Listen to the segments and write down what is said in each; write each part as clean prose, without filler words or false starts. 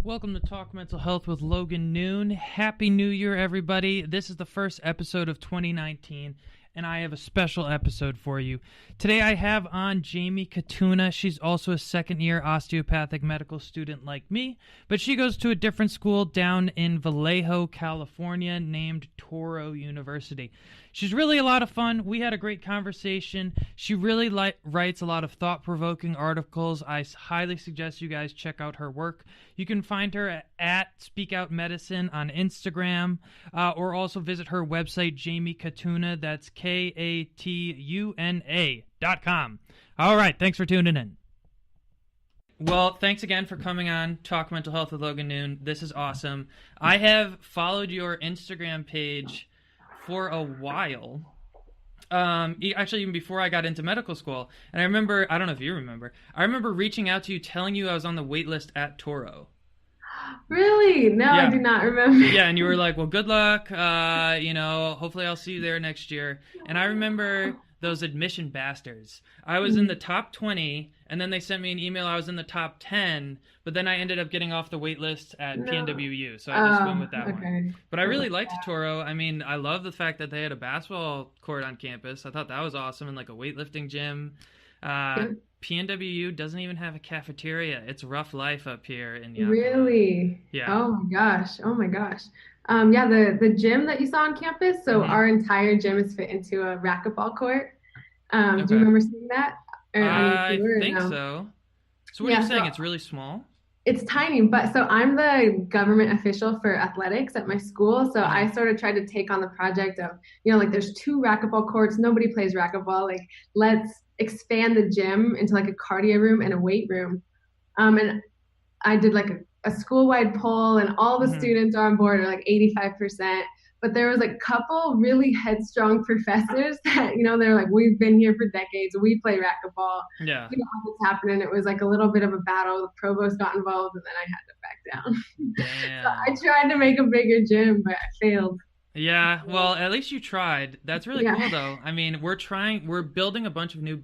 Welcome to Talk Mental Health with Logan Noon. Happy New Year, everybody. This is the first episode of 2019, and I have a special episode for you. Today I have on Jamie Katuna. She's also a second-year osteopathic medical student like me, but she goes to a different school down in Vallejo, California, named Toro University. She's really a lot of fun. We had a great conversation. She really writes a lot of thought-provoking articles. I highly suggest you guys check out her work. You can find her at Speak Out Medicine on Instagram, or also visit her website, Jamie Katuna. That's KATUNA.com. All right, thanks for tuning in. Well, thanks again for coming on Talk Mental Health with Logan Noon. This is awesome. I have followed your Instagram page for a while, actually even before I got into medical school. And I remember, I don't know if you remember, I remember reaching out to you telling you I was on the wait list at Toro. Really? No, yeah. I do not remember. Yeah, and you were like, well, good luck, hopefully I'll see you there next year. And I remember those admission bastards. I was in the top 20, and then they sent me an email, I was in the top 10, but then I ended up getting off the wait list at PNWU, so I just went with that one. But I really liked Toro. I mean, I love the fact that they had a basketball court on campus. I thought that was awesome, and like a weightlifting gym. PNWU doesn't even have a cafeteria. It's rough life up here in Yakima. Really? Yeah. Oh my gosh. Yeah, the gym that you saw on campus, so our entire gym is fit into a racquetball court. Do you remember seeing that? I think so. So what are you saying? It's really small? It's tiny, but so I'm the government official for athletics at my school. So I sort of tried to take on the project of, like there's 2 racquetball courts. Nobody plays racquetball. Like, let's expand the gym into like a cardio room and a weight room. And I did like a school-wide poll, and all the students are on board, are like 85%. But there was a couple really headstrong professors that, they're like, we've been here for decades. We play racquetball. Yeah. What's happening. It was like a little bit of a battle. The provost got involved, and then I had to back down. Damn. So I tried to make a bigger gym, but I failed. Yeah. Well, at least you tried. That's really cool, though. I mean, we're building a bunch of new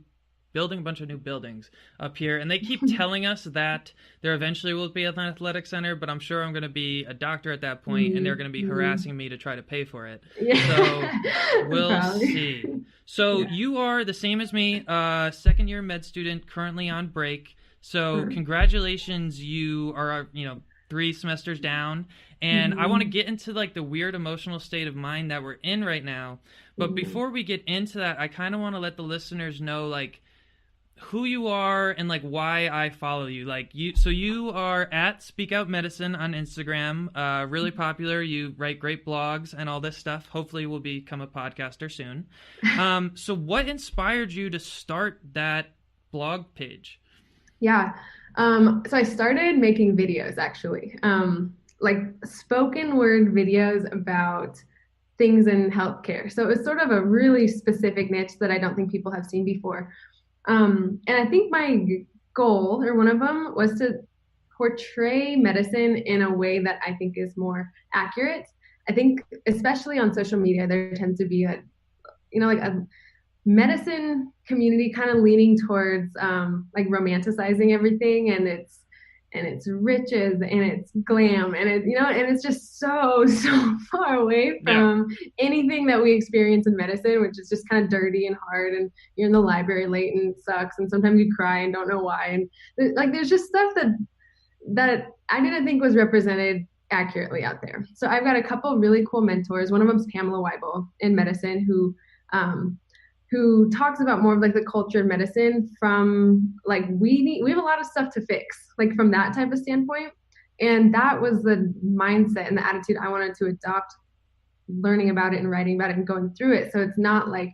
buildings up here, and they keep telling us that there eventually will be an athletic center, but I'm sure I'm going to be a doctor at that point, and they're going to be harassing me to try to pay for it. So we'll see. So you are the same as me, second year med student, currently on break. So congratulations, you are 3 semesters down, and I want to get into like the weird emotional state of mind that we're in right now. But before we get into that, I kind of want to let the listeners know like who you are and like why I follow you. So you are at Speak Out Medicine on Instagram, really popular. You write great blogs and all this stuff. Hopefully we'll become a podcaster soon. So what inspired you to start that blog page? Yeah. So I started making videos actually, like spoken word videos about things in healthcare. So it was sort of a really specific niche that I don't think people have seen before. And I think my goal, or one of them, was to portray medicine in a way that I think is more accurate. I think especially on social media, there tends to be a medicine community kind of leaning towards like romanticizing everything and its riches and its glam and it's just so far away from anything that we experience in medicine, which is just kind of dirty and hard, and you're in the library late and it sucks, and sometimes you cry and don't know why, and there's just stuff that I didn't think was represented accurately out there. So I've got a couple really cool mentors. One of them is Pamela Weibel in medicine, who talks about more of like the culture of medicine from like we have a lot of stuff to fix, like from that type of standpoint. And that was the mindset and the attitude I wanted to adopt, learning about it and writing about it and going through it. So it's not like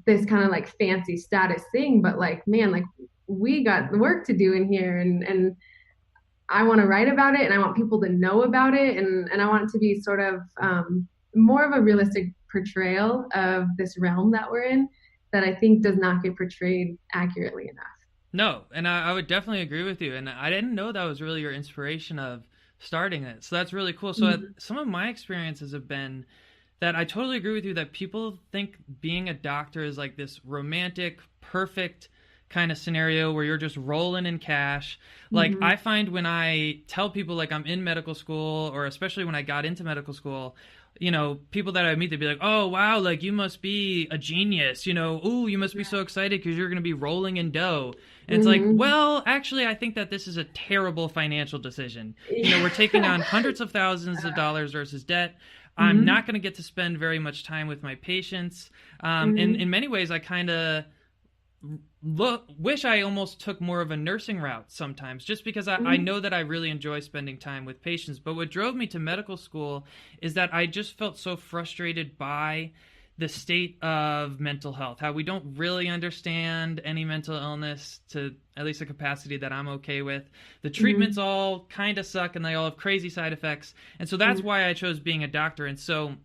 this kind of like fancy status thing, but like, man, like we got work to do in here, and I want to write about it, and I want people to know about it, and I want it to be sort of more of a realistic portrayal of this realm that we're in that I think does not get portrayed accurately enough. No, and I would definitely agree with you. And I didn't know that was really your inspiration of starting it. So that's really cool. So some of my experiences have been that I totally agree with you that people think being a doctor is like this romantic, perfect kind of scenario where you're just rolling in cash. Like, Mm-hmm. I find when I tell people like I'm in medical school, or especially when I got into medical school, people that I meet, they'd be like, "Oh, wow, like you must be a genius, ooh, you must be so excited because you're going to be rolling in dough." And it's like, Mm-hmm. well, actually, I think that this is a terrible financial decision. We're taking Yeah. on hundreds of thousands of dollars versus debt. I'm Mm-hmm. not going to get to spend very much time with my patients. And Mm-hmm. in many ways, I kind of wish I almost took more of a nursing route sometimes, just because I Mm-hmm. know that I really enjoy spending time with patients. But what drove me to medical school is that I just felt so frustrated by the state of mental health, how we don't really understand any mental illness to at least a capacity that I'm okay with. The treatments Mm-hmm. all kind of suck and they all have crazy side effects. And so that's why I chose being a doctor. And so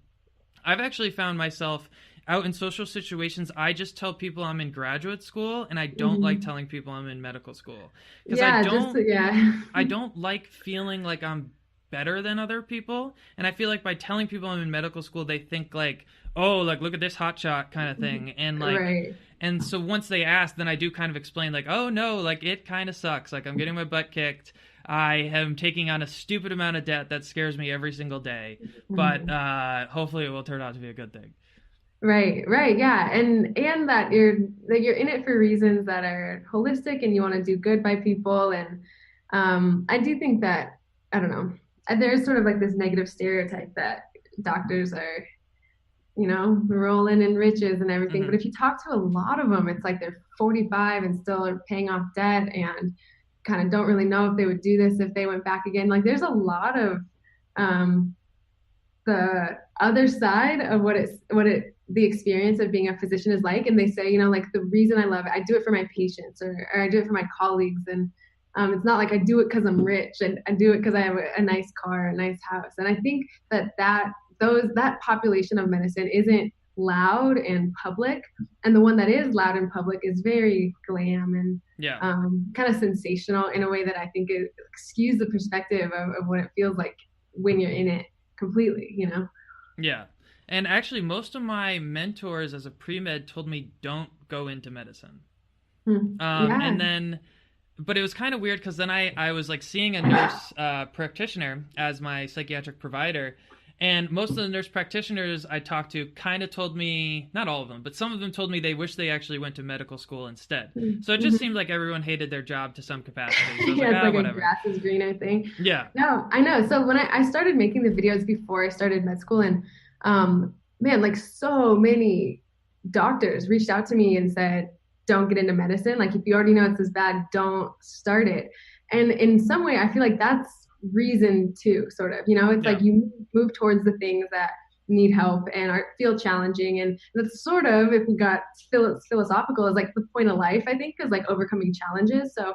I've actually found myself out in social situations. I just tell people I'm in graduate school, and I don't like Mm-hmm. telling people I'm in medical school because I Yeah, just don't yeah. I don't like feeling like I'm better than other people. And I feel like by telling people I'm in medical school, they think like, "Oh, like look at this hotshot" kind of thing. Right. And so once they ask, then I do kind of explain like, "Oh no, like it kind of sucks. Like I'm getting my butt kicked. I am taking on a stupid amount of debt that scares me every single day, but Mhm. hopefully it will turn out to be a good thing." Right, right, yeah. And that you're in it for reasons that are holistic and you want to do good by people. And I do think that, I don't know, there's sort of like this negative stereotype that doctors are, rolling in riches and everything. But Hmm. if you talk to a lot of them, it's like they're 45 and still are paying off debt and kind of don't really know if they would do this if they went back again. Like there's a lot of um, the other side of the experience of being a physician is like. And they say, like the reason I love it, I do it for my patients, or I do it for my colleagues. And it's not like I do it because I'm rich, and I do it because I have a nice car, a nice house. And I think that population of medicine isn't loud and public, and the one that is loud and public is very glam and Yeah. kind of sensational in a way that I think it skews the perspective of what it feels like when you're in it completely. Yeah. And actually, most of my mentors as a pre med told me don't go into medicine. Yeah. And then, but it was kind of weird because then I was like seeing a nurse practitioner as my psychiatric provider. And most of the nurse practitioners I talked to kind of told me, not all of them, but some of them told me they wish they actually went to medical school instead. So it just Mm-hmm. seemed like everyone hated their job to some capacity. So I was like, Yeah, it's ah, like a whatever. grass is greener thing. Yeah. No, I know. So when I started making the videos before I started med school, and man, like so many doctors reached out to me and said, don't get into medicine. Like if you already know it's this bad, don't start it. And in some way, I feel like that's reason too, sort of. It's Yeah. like you move towards the things that need help and feel challenging. And that's sort of, if we got philosophical, is like the point of life, I think, is like overcoming challenges. So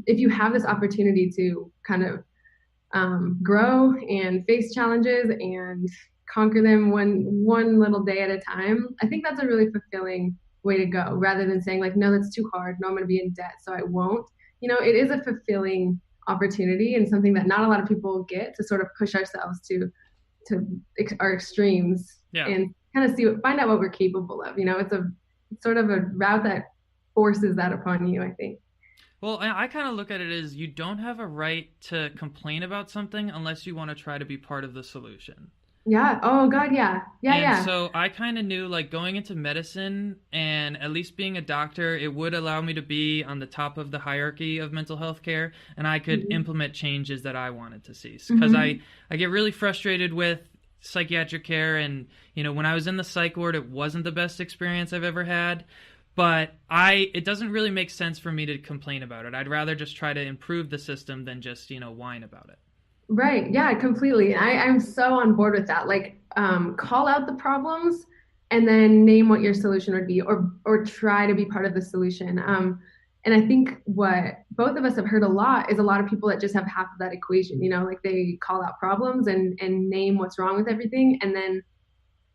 if you have this opportunity to kind of grow and face challenges and conquer them one little day at a time, I think that's a really fulfilling way to go, rather than saying like, no, that's too hard, no, I'm going to be in debt so I won't. It is a fulfilling opportunity and something that not a lot of people get, to sort of push ourselves to our extremes Yeah. and kind of find out what we're capable of. It's sort of a route that forces that upon you, I think. Well, I kind of look at it as you don't have a right to complain about something unless you want to try to be part of the solution. Yeah. Oh God. Yeah. Yeah. And Yeah. so I kind of knew like going into medicine and at least being a doctor, it would allow me to be on the top of the hierarchy of mental health care, and I could Mm-hmm. implement changes that I wanted to see. Because Mm-hmm. I get really frustrated with psychiatric care, and when I was in the psych ward, it wasn't the best experience I've ever had. But it doesn't really make sense for me to complain about it. I'd rather just try to improve the system than just whine about it. Right. Yeah, completely. I'm so on board with that. Like, call out the problems and then name what your solution would be, or try to be part of the solution. And I think what both of us have heard a lot is a lot of people that just have half of that equation, like they call out problems and name what's wrong with everything and then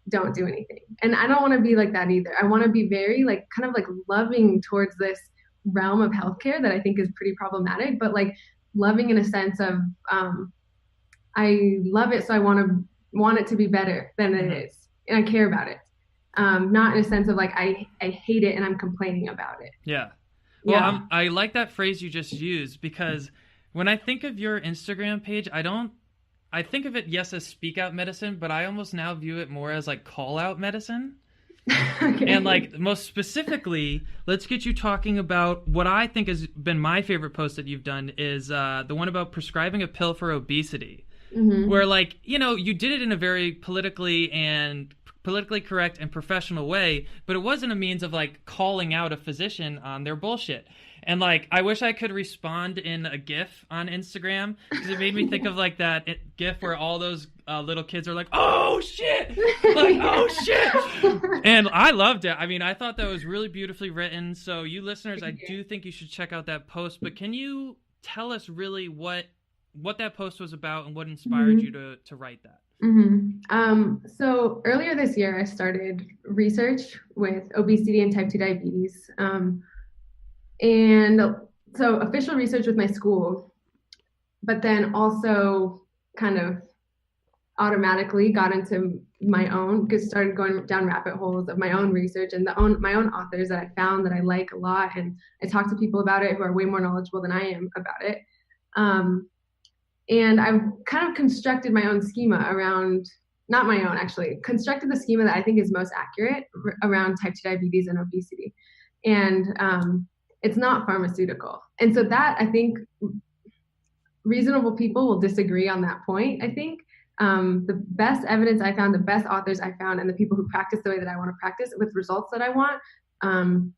don't do anything. And I don't want to be like that either. I want to be very like kind of like loving towards this realm of healthcare that I think is pretty problematic, but like loving in a sense of I love it, so I want it to be better than it Hmm. is, and I care about it. not in a sense of like I hate it and I'm complaining about it. Yeah. Well, Yeah. I like that phrase you just used because when I think of your Instagram page, I think of it, yes, as speak out medicine, but I almost now view it more as like call out medicine. And Okay. like most specifically, let's get you talking about what I think has been my favorite post that you've done is the one about prescribing a pill for obesity, where Hmm. like you did it in a very politically correct and professional way, but it wasn't a means of like calling out a physician on their bullshit. And like I wish I could respond in a GIF on Instagram because it made me think of like that GIF where all those little kids are like, "Oh shit!" Like, "Oh shit!" And I loved it. I mean, I thought that was really beautifully written. So you listeners, I do think you should check out that post. But can you tell us really what that post was about and what inspired you Hmm. to write that? So earlier this year, I started research with obesity and type 2 diabetes. And so official research with my school, but then also kind of automatically got into my own, because started going down rabbit holes of my own research and my own authors that I found that I like a lot. And I talk to people about it who are way more knowledgeable than I am about it. Um, and I've kind of constructed my own schema around, not my own actually, constructed the schema that I think is most accurate around type 2 diabetes and obesity. And it's not pharmaceutical. And so that I think reasonable people will disagree on that point. I think the best evidence I found, the best authors I found, and the people who practice the way that I want to practice with results that I want, um,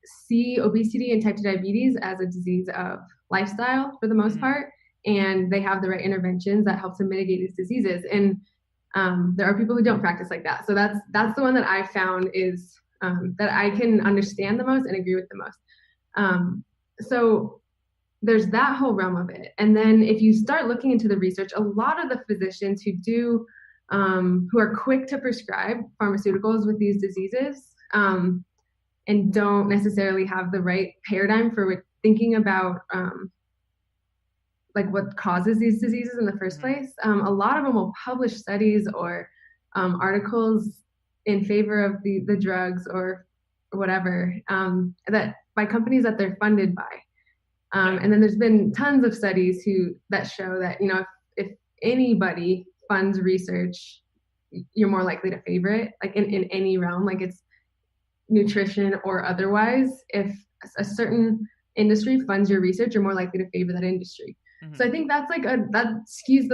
see obesity and type 2 diabetes as a disease of lifestyle for the most Mm-hmm. part. And they have the right interventions that help to mitigate these diseases. And there are people who don't practice like that. So that's the one that I found is that I can understand the most and agree with the most. So there's that whole realm of it. And then if you start looking into the research, a lot of the physicians who are quick to prescribe pharmaceuticals with these diseases and don't necessarily have the right paradigm for thinking about like what causes these diseases in the first Mm-hmm. place. A lot of them will publish studies or articles in favor of the drugs or whatever that by companies that they're funded by. Yeah. And then there's been tons of studies that show that if anybody funds research, you're more likely to favor it, like in any realm, like it's nutrition or otherwise. If a certain industry funds your research, you're more likely to favor that industry. So Mm-hmm. I think that's like that skews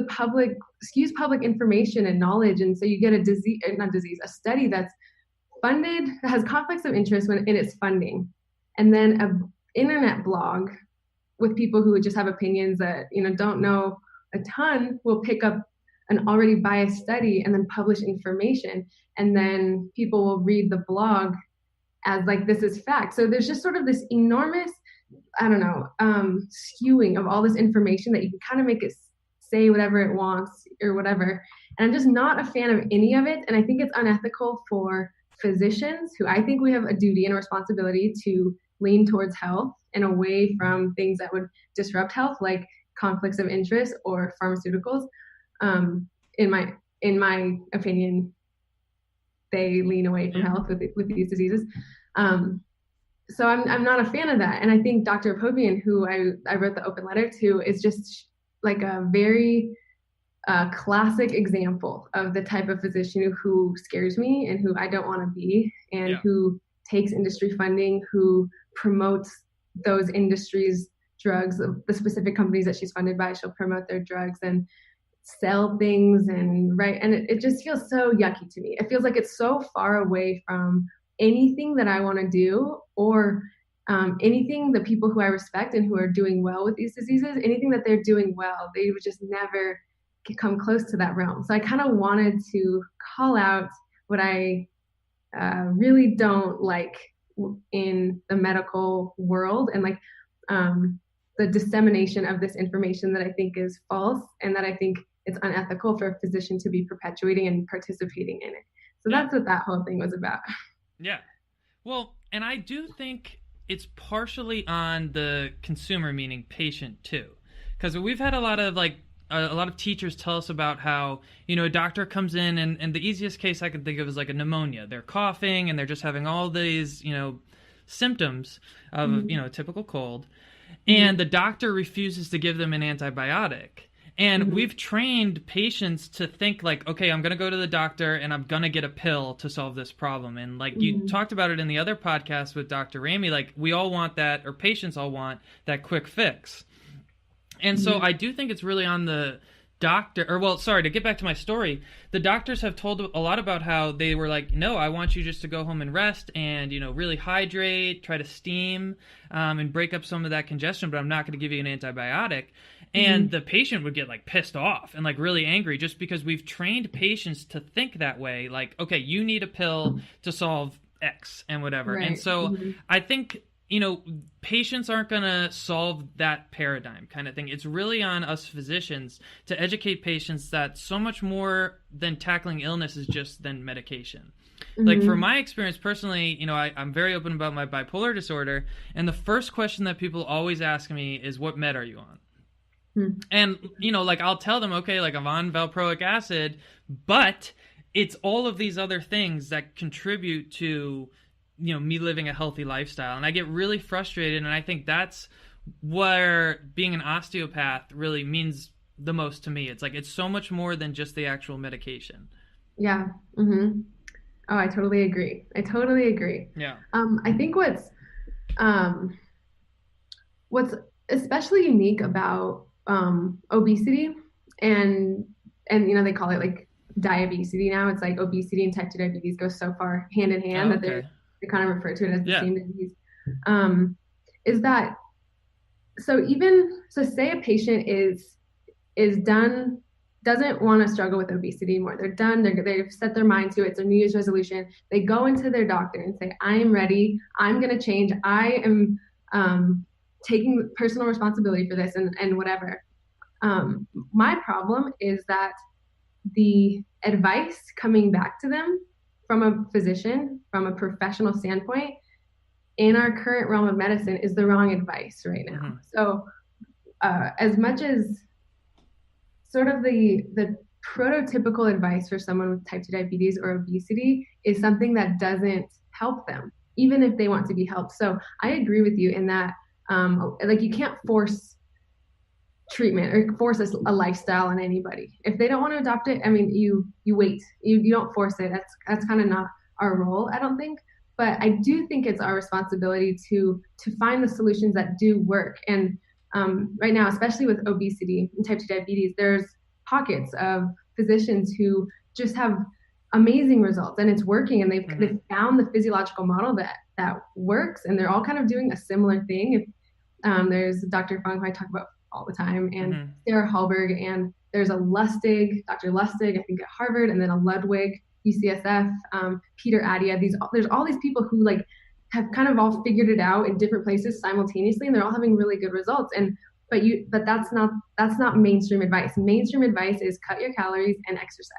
public information and knowledge, and so you get a disease, not disease, a study that's funded that has conflicts of interest when in its funding, and then a internet blog with people who would just have opinions that don't know a ton will pick up an already biased study and then publish information, and then people will read the blog as like this is fact. So there's just sort of this enormous, I don't know, skewing of all this information that you can kind of make it say whatever it wants or whatever. And I'm just not a fan of any of it. And I think it's unethical for physicians who I think we have a duty and a responsibility to lean towards health and away from things that would disrupt health, like conflicts of interest or pharmaceuticals. Um, in my opinion, they lean away from Yeah. health with these diseases. Um, so I'm not a fan of that. And I think Dr. Apovian, who I wrote the open letter to, is just like a very classic example of the type of physician who scares me and who I don't want to be, and Yeah. who takes industry funding, who promotes those industries' drugs, the specific companies that she's funded by. She'll promote their drugs and sell things and right. And it just feels so yucky to me. It feels like it's so far away from anything that I want to do or anything that people who I respect and who are doing well with these diseases, anything that they're doing well, they would just never come close to that realm. So I kind of wanted to call out what I really don't like in the medical world, and like the dissemination of this information that I think is false and that I think it's unethical for a physician to be perpetuating and participating in it. So Yeah. that's what that whole thing was about. Yeah. Well, and I do think it's partially on the consumer, meaning patient too, because we've had a lot of like a lot of teachers tell us about how, a doctor comes in, and the easiest case I can think of is like a pneumonia. They're coughing and they're just having all these, symptoms of, a typical cold. And the doctor refuses to give them an antibiotic. And we've trained patients to think like, okay, I'm going to go to the doctor and I'm going to get a pill to solve this problem. And like you talked about it in the other podcast with Dr. Ramey, like we all want that, or patients all want that quick fix. And so I do think it's really on the doctor, or well, sorry, to get back to my story, the doctors have told a lot about how they were like, no, I want you just to go home and rest and, really hydrate, try to steam, and break up some of that congestion, but I'm not going to give you an antibiotic. And the patient would get like pissed off and like really angry just because we've trained patients to think that way. Like, okay, you need a pill to solve X and whatever. Right. And so I think, patients aren't going to solve that paradigm kind of thing. It's really on us physicians to educate patients that so much more than tackling illness is just than medication. Like for my experience personally, I'm very open about my bipolar disorder. And the first question that people always ask me is, what med are you on? And, like I'll tell them, okay, like I'm on valproic acid, but it's all of these other things that contribute to, me living a healthy lifestyle. And I get really frustrated. And I think that's where being an osteopath really means the most to me. It's like, it's so much more than just the actual medication. Yeah. Oh, I totally agree. Yeah. I think what's especially unique about obesity and they call it like diabesity now. It's like obesity and type 2 diabetes go so far hand in hand that they kind of refer to it as the same disease. Is that so say a patient is done, doesn't want to struggle with obesity anymore. They're done. They've set their mind to it. It's a New Year's resolution. They go into their doctor and say, I am ready. I'm going to change. I am taking personal responsibility for this and whatever. My problem is that the advice coming back to them from a physician, from a professional standpoint, in our current realm of medicine is the wrong advice right now. So as much as sort of the prototypical advice for someone with type 2 diabetes or obesity is something that doesn't help them, even if they want to be helped. So I agree with you in that like you can't force treatment or force a lifestyle on anybody. If they don't want to adopt it, I mean, you wait. You don't force it. That's kind of not our role, I don't think. But I do think it's our responsibility to find the solutions that do work. And right now, especially with obesity and type 2 diabetes, there's pockets of physicians who just have amazing results and it's working, and they've found the physiological model that works, and they're all kind of doing a similar thing. If there's Dr. Fung, who I talk about all the time, and Sarah Hallberg, and there's a Lustig, Dr. Lustig, I think at Harvard, and then a Ludwig, UCSF, Peter Adia. There's all these people who like have kind of all figured it out in different places simultaneously, and they're all having really good results. But that's not mainstream advice. Mainstream advice is cut your calories and exercise.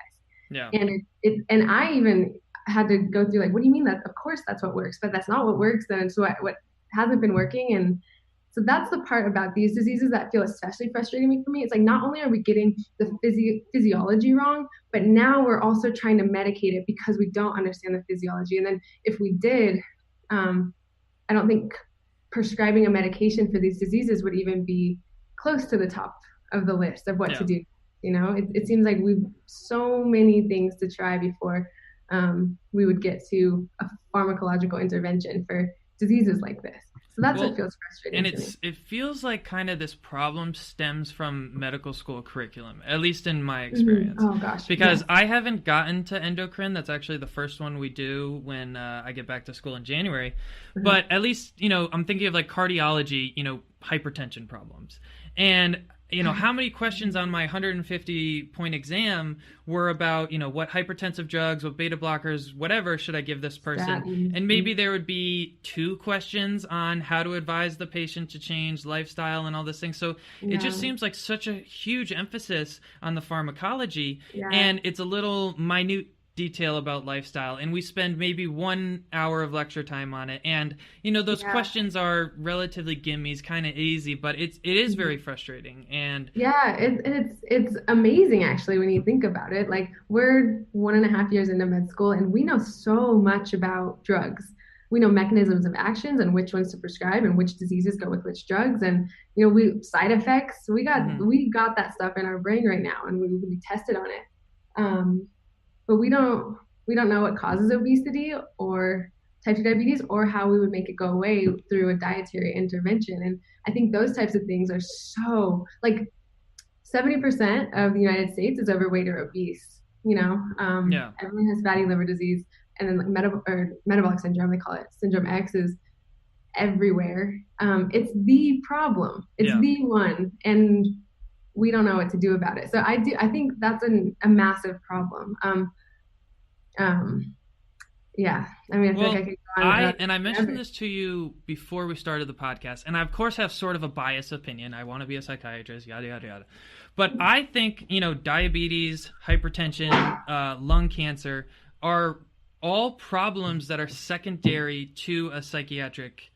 Yeah. And I even had to go through like, what do you mean that? Of course that's what works, but that's not what works. Then it's what hasn't been working. And so that's the part about these diseases that feel especially frustrating for me. It's like, not only are we getting the physiology wrong, but now we're also trying to medicate it because we don't understand the physiology. And then if we did, I don't think prescribing a medication for these diseases would even be close to the top of the list of what to do. It seems like we've so many things to try before we would get to a pharmacological intervention for diseases like this. So that's what feels frustrating. And it feels like kind of this problem stems from medical school curriculum, at least in my experience. Oh gosh. Because I haven't gotten to endocrine. That's actually the first one we do when I get back to school in January. But at least, I'm thinking of like cardiology, hypertension problems. And how many questions on my 150-point exam were about, what hypertensive drugs, what beta blockers, whatever should I give this person? And maybe there would be 2 questions on how to advise the patient to change lifestyle and all this thing. So it just seems like such a huge emphasis on the pharmacology, and it's a little minute detail about lifestyle, and we spend maybe 1 hour of lecture time on it, and those Yeah. questions are relatively gimmies, kind of easy, but it is very frustrating. And Yeah, it's amazing actually when you think about it. Like we're 1.5 years into med school and we know so much about drugs. We know mechanisms of actions and which ones to prescribe and which diseases go with which drugs and we side effects. mhm, We got that stuff in our brain right now and we tested on it. Um, but we don't know what causes obesity or type 2 diabetes or how we would make it go away through a dietary intervention. And I think those types of things are so like 70% of the United States is overweight or obese. yeah, Everyone has fatty liver disease, and then like metabolic syndrome, they call it syndrome X, is everywhere. It's the problem. It's yeah. the one, and we don't know what to do about it. So I do. I think that's a massive problem. Um, yeah. I mean, I feel like I Well, could go on I mentioned forever. this to you before we started the podcast, and I of course have sort of a biased opinion. I want to be a psychiatrist, yada yada yada. But I think diabetes, hypertension, lung cancer are all problems that are secondary to a psychiatric,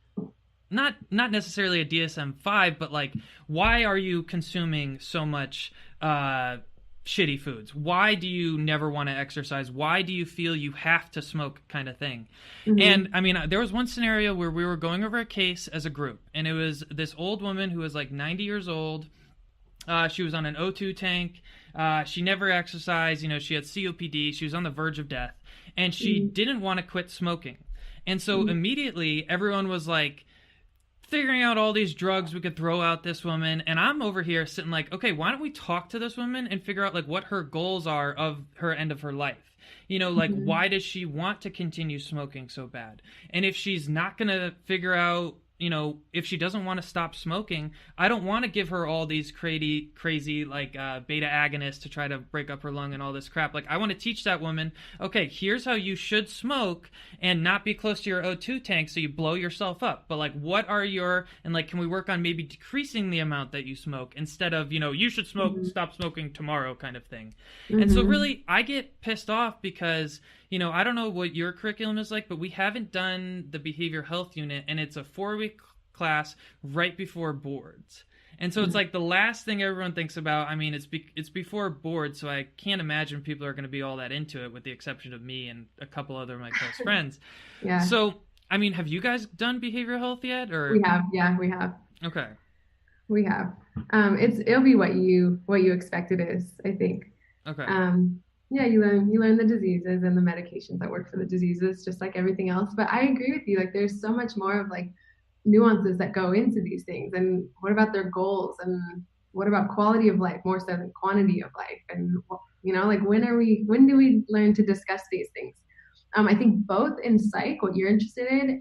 not necessarily a DSM-5, but like, why are you consuming so much shitty foods? Why do you never want to exercise? Why do you feel you have to smoke, kind of thing? And Mm-hmm. I mean, there was one scenario where we were going over a case as a group, and it was this old woman who was like 90 years old. She was on an O2 tank. She never exercised. She had COPD. She was on the verge of death, and she Mm-hmm. didn't want to quit smoking. And so Mm-hmm. immediately everyone was like figuring out all these drugs we could throw out this woman, and I'm over here sitting like, okay, why don't we talk to this woman and figure out like what her goals are of her end of her life. Like, Mm-hmm. why does she want to continue smoking so bad? And if she's not going to figure out, if she doesn't want to stop smoking, I don't want to give her all these crazy like beta agonists to try to break up her lung and all this crap. Like, I want to teach that woman, okay, here's how you should smoke and not be close to your O2 tank so you blow yourself up. But like, what are your, and like, can we work on maybe decreasing the amount that you smoke instead of, you should stop smoking tomorrow, kind of thing. And so Mm-hmm. really, I get pissed off because I don't know what your curriculum is like, but we haven't done the behavioral health unit, and it's a 4-week class right before boards. And so it's like the last thing everyone thinks about. I mean, it's before boards, so I can't imagine people are going to be all that into it, with the exception of me and a couple other of my close friends. Yeah, So, I mean, have you guys done behavioral health yet, we or have. Yeah, we have. okay, We have. It'll be what you expect it is, I think. okay, Yeah, you learn the diseases and the medications that work for the diseases, just like everything else. But I agree with you. Like, there's so much more of like nuances that go into these things. And what about their goals? And what about quality of life more so than quantity of life? And like when do we learn to discuss these things? I think both in psych, what you're interested in,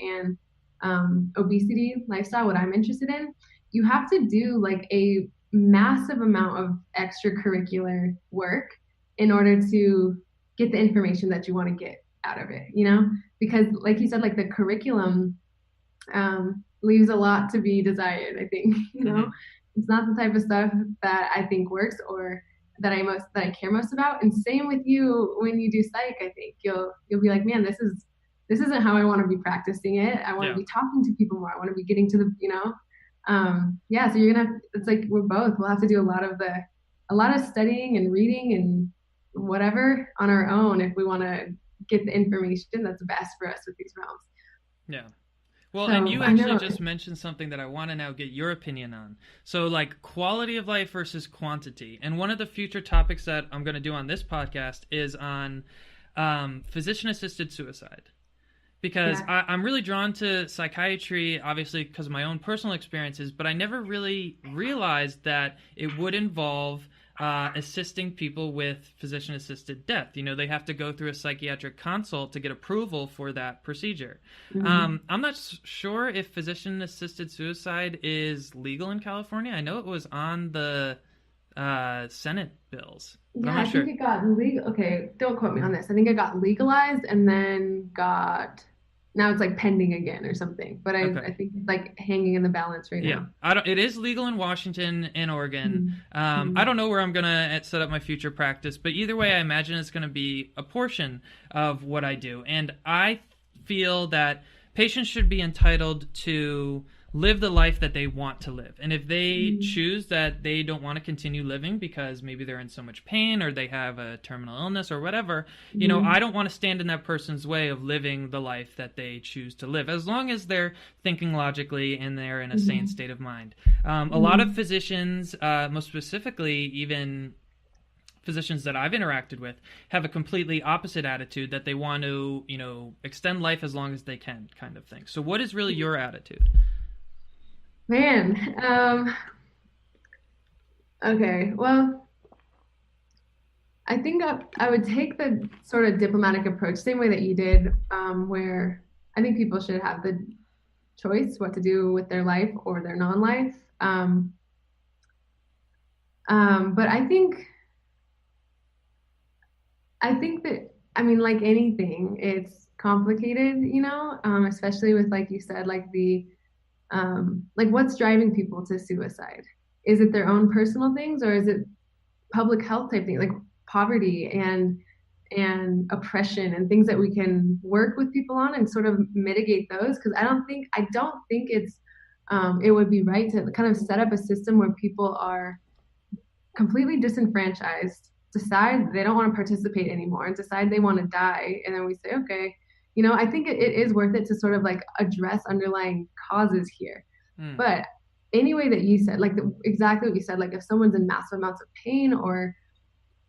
and obesity lifestyle, what I'm interested in, you have to do like a massive amount of extracurricular work in order to get the information that you want to get out of it. Because like you said, like the curriculum leaves a lot to be desired, I think. mm-hmm. It's not the type of stuff that I think works or that I care most about. And same with you when you do psych, I think you'll be like, man, this isn't how I want to be practicing it. I want to Yeah. be talking to people more. I want to be getting to yeah, so it's like we'll have to do a lot of studying and reading and whatever on our own if we want to get the information that's best for us with these realms. Yeah. Well, and So you I actually know. just mentioned something that I want to now get your opinion on. So, like, quality of life versus quantity. And one of the future topics that I'm going to do on this podcast is on physician assisted suicide. Because Yeah. I'm really drawn to psychiatry, obviously, because of my own personal experiences, but I never really realized that it would involve assisting people with physician assisted death. They have to go through a psychiatric consult to get approval for that procedure. Mm-hmm. I'm not sure if physician assisted suicide is legal in California. I know it was on the Senate bills, but I'm Yeah, not I think sure. it got legal. Okay, don't quote me on this. I think it got legalized and then got now it's like pending again or something. But Okay. I think it's like hanging in the balance right Yeah, now. I don't. It is legal in Washington and Oregon. I Mm-hmm. don't know where I'm gonna set up my future practice, but either way, I imagine it's gonna be a portion of what I do, and I feel that patients should be entitled to live the life that they want to live. And if they Mm-hmm. choose that they don't want to continue living because maybe they're in so much pain or they have a terminal illness or whatever, I don't want to stand in that person's way of living the life that they choose to live, as long as they're thinking logically and they're in a sane Mm-hmm. state of mind. A lot of physicians, most specifically, even physicians that I've interacted with, have a completely opposite attitude, that they want to, extend life as long as they can, kind of thing. So, what is really your attitude? Man, okay. Well, I think I would take the sort of diplomatic approach, same way that you did, where I think people should have the choice what to do with their life or their non-life. But I think that, I mean, like anything, it's complicated, especially with, like you said, like like what's driving people to suicide? Is it their own personal things, or is it public health type things like poverty and oppression and things that we can work with people on and sort of mitigate those? Because I don't think it would be right to kind of set up a system where people are completely disenfranchised, decide they don't want to participate anymore, and decide they want to die, and then we say, okay, I think it is worth it to sort of like address underlying causes here. Mm. But any way that you said, like exactly what you said, like if someone's in massive amounts of pain or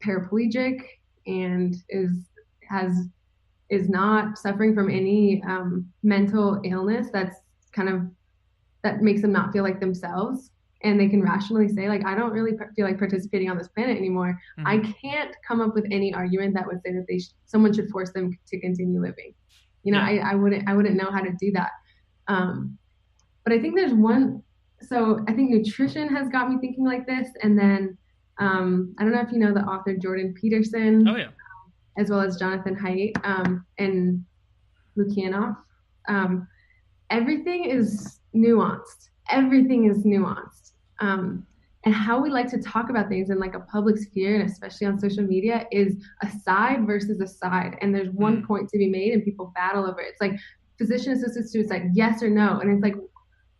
paraplegic and has is not suffering from any mental illness kind of that makes them not feel like themselves, and they can rationally say, like, I don't really feel like participating on this planet anymore. I Mm-hmm. can't come up with any argument that would say that someone should force them to continue living. Yeah. I wouldn't know how to do that. um, but I think there's one. So I think nutrition has got me thinking like this, and then I don't know if you know the author Jordan Oh Peterson, yeah. as well as Jonathan Haidt, and Lukianoff. Um, everything is nuanced. Everything is nuanced. And how we like to talk about things in like a public sphere, and especially on social media, is a side versus a side. And there's one Mm. point to be made, and people battle over it. It's like physician assisted suicide, yes or no, and it's like,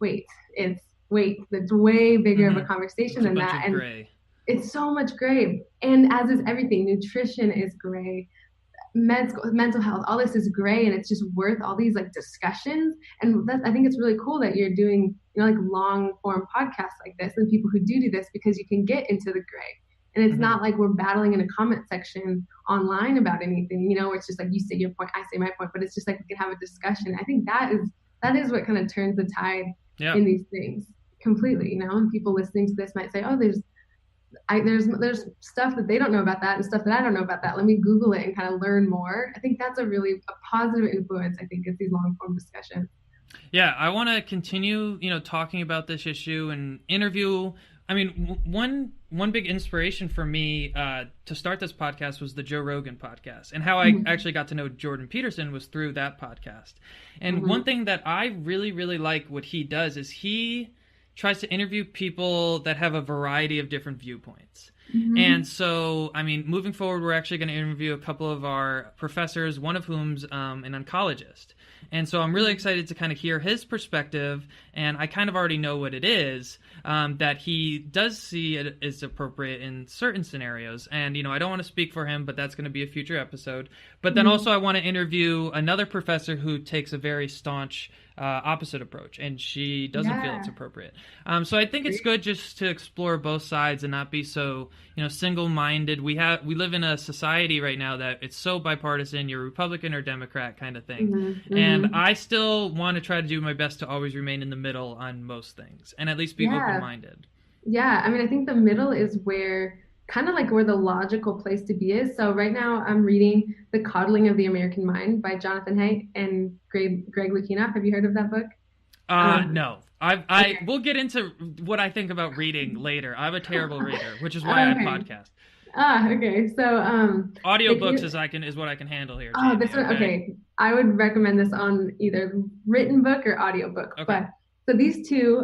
wait, it's way bigger of a Mm-hmm. conversation It's a than bunch that, of and gray. it's so much gray. And as is everything, nutrition is gray, mental health, all this is gray, and it's just worth all these like discussions. And I think it's really cool that you're doing, like long form podcasts like this, and people who do this, because you can get into the gray. And it's Mm-hmm. not like we're battling in a comment section online about anything, where it's just like you say your point, I say my point, but it's just like we can have a discussion. I think that is what kind of turns the tide Yeah. in these things completely, and people listening to this might say, oh, there's stuff that they don't know about that, and stuff that I don't know about that. Let me Google it and kind of learn more. I think that's a positive influence. I think, is these long form discussions. Yeah, I want to continue, talking about this issue and interview. I mean, one big inspiration for me to start this podcast was the Joe Rogan podcast, and how I Mm-hmm. actually got to know Jordan Peterson was through that podcast. And one Mm-hmm. thing that I really, really like what he does is he tries to interview people that have a variety of different viewpoints. Mm-hmm. And so, I mean, moving forward, we're actually going to interview a couple of our professors, one of whom's an oncologist. And so I'm really excited to kind of hear his perspective, and I kind of already know what it is, that he does see it as appropriate in certain scenarios. And, I don't want to speak for him, but that's going to be a future episode. But then Mm-hmm. also I want to interview another professor who takes a very staunch opposite approach, and she doesn't feel Yeah. it's appropriate. So I think it's good just to explore both sides and not be so, single-minded. We live in a society right now that it's so bipartisan. You're Republican or Democrat kind of thing. Mm-hmm. And Mm-hmm. I still want to try to do my best to always remain in the middle on most things, and at least be Yeah. open-minded. Yeah. I mean, I think the middle is kind of like where the logical place to be is. So right now I'm reading The Coddling of the American Mind by Jonathan Haidt and Greg Lukianoff. Have you heard of that book? No. I Okay. will get into what I think about reading later. I'm a terrible reader, which is why I Okay. podcast. Okay. So, Audiobooks they is what I can handle here, oh, Jamie. this one. Okay. Okay. I would recommend this on either written book or audiobook. Okay. But so these two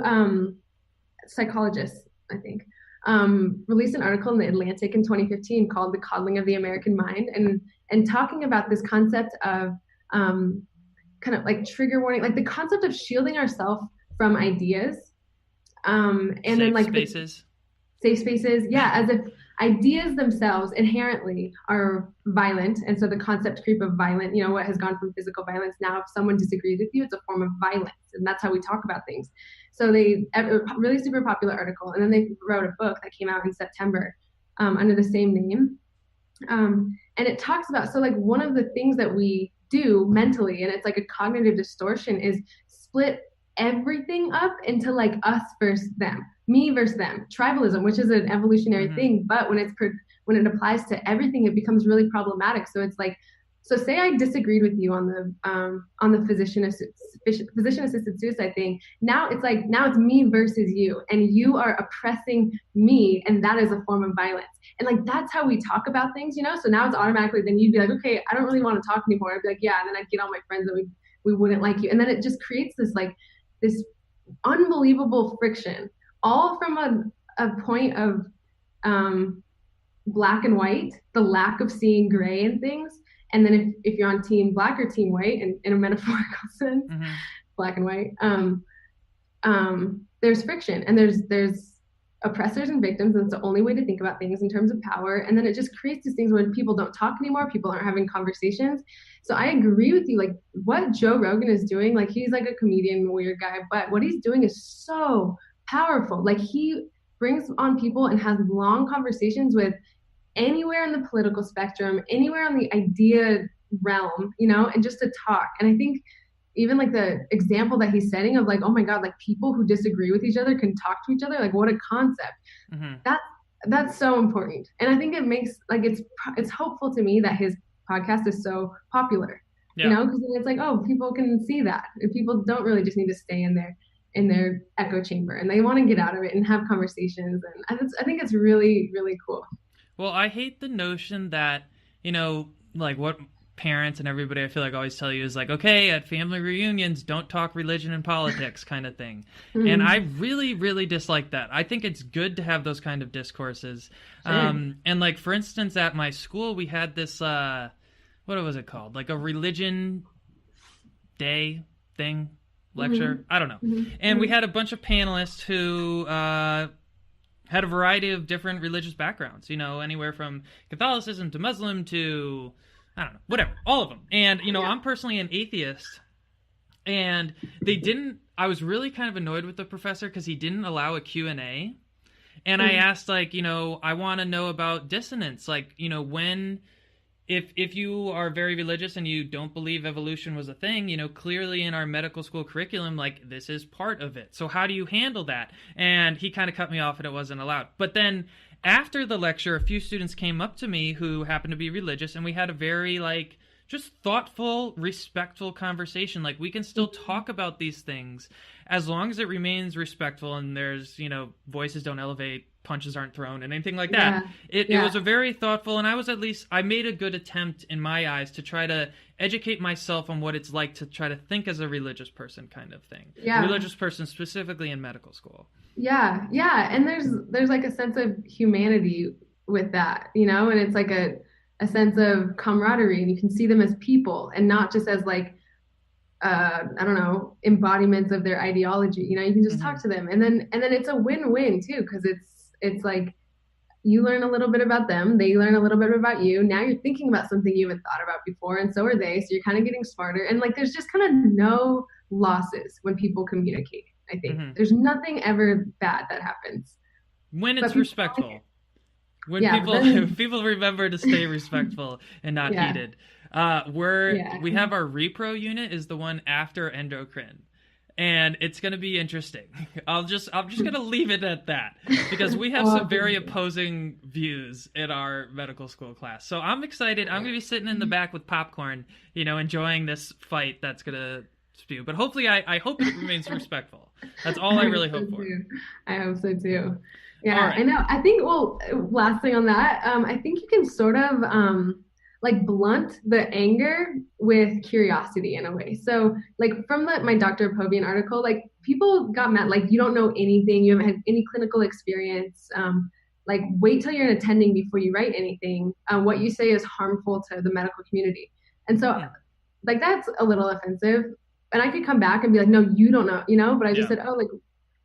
psychologists, I think, released an article in the Atlantic in 2015 called "The Coddling of the American Mind," and talking about this concept of kind of like trigger warning, like the concept of shielding ourselves from ideas, and then Safe like the spaces. safe spaces, yeah, as if ideas themselves inherently are violent. And so the concept creep of violent, what has gone from physical violence, now if someone disagrees with you, it's a form of violence. And that's how we talk about things. So they, a really super popular article. And then they wrote a book that came out in September under the same name. And it talks about, so like one of the things that we do mentally, and it's like a cognitive distortion, is split everything up into like us versus them, me versus them, tribalism, which is an evolutionary Mm-hmm. thing, but when it applies to everything, it becomes really problematic. So it's like, so say I disagreed with you on the physician assisted suicide thing. Now it's like, now it's me versus you, and you are oppressing me, and that is a form of violence. And like that's how we talk about things. So now it's automatically, then you'd be like, okay, I don't really want to talk anymore. I'd be like, yeah, and then I'd get all my friends and we wouldn't like you, and then it just creates this unbelievable friction, all from a point of black and white, the lack of seeing gray in things. And then if you're on team black or team white, in a metaphorical sense, Mm-hmm. black and white, there's friction, and there's oppressors and victims, and it's the only way to think about things in terms of power. And then it just creates these things where people don't talk anymore, people aren't having conversations. So I agree with you, like what Joe Rogan is doing, like he's like a comedian, weird guy, but what he's doing is so powerful. Like he brings on people and has long conversations with anywhere in the political spectrum, anywhere on the idea realm, and just to talk. And I think even like the example that he's setting of like, oh my God, like people who disagree with each other can talk to each other. Like what a concept. Mm-hmm. That's so important. And I think it makes like, it's hopeful to me that his podcast is so popular, Yeah. because it's like, oh, people can see that. And people don't really just need to stay in their echo chamber, and they want to get out of it and have conversations. And I think it's really, really cool. Well, I hate the notion that, like what parents and everybody I feel like always tell you is like, okay, at family reunions, don't talk religion and politics kind of thing. And I really, really dislike that. I think it's good to have those kind of discourses. Sure. And like, for instance, at my school, we had this, what was it called? Like a religion day thing, lecture. I don't know. And we had a bunch of panelists who, had a variety of different religious backgrounds, anywhere from Catholicism to Muslim to, I don't know, whatever, all of them. And, I'm personally an atheist. And I was really kind of annoyed with the professor because he didn't allow a Q&A. And I asked, like, I want to know about dissonance. Like, when, if you are very religious and you don't believe evolution was a thing, clearly in our medical school curriculum, like this is part of it. So how do you handle that? And he kind of cut me off and it wasn't allowed. But then after the lecture, a few students came up to me who happened to be religious, and we had a very like just thoughtful, respectful conversation. Like we can still talk about these things as long as it remains respectful and there's, voices don't elevate, punches aren't thrown, and anything like that. It was a very thoughtful, and I made a good attempt in my eyes to try to educate myself on what it's like to try to think as a religious person kind of thing. Religious person specifically in medical school. Yeah. And there's like a sense of humanity with that, and it's like a sense of camaraderie, and you can see them as people and not just as like I don't know, embodiments of their ideology. You can just talk to them, and then it's a win-win too, because it's like you learn a little bit about them, they learn a little bit about you. Now you're thinking about something you haven't thought about before, and so are they. So you're kind of getting smarter, and like there's just kind of no losses when people communicate. I think there's nothing ever bad that happens when it's respectful. When people remember to stay respectful and not heated. We have our repro unit is the one after endocrine. And it's going to be interesting. I'm just going to leave it at that, because we have some very opposing views in our medical school class. So I'm excited. I'm going to be sitting in the back with popcorn, enjoying this fight that's going to spew. But hopefully I hope it remains respectful. That's all I really hope for. I hope so too. Yeah, right. I know. I think, well, last thing on that, I think you can sort of like blunt the anger with curiosity in a way. So like from my Dr. Povian article, like people got mad, like you don't know anything, you haven't had any clinical experience. Like wait till you're an attending before you write anything. What you say is harmful to the medical community. And so Hmm. like that's a little offensive. And I could come back and be like, no, you don't know, but I just Yeah. said, oh, like,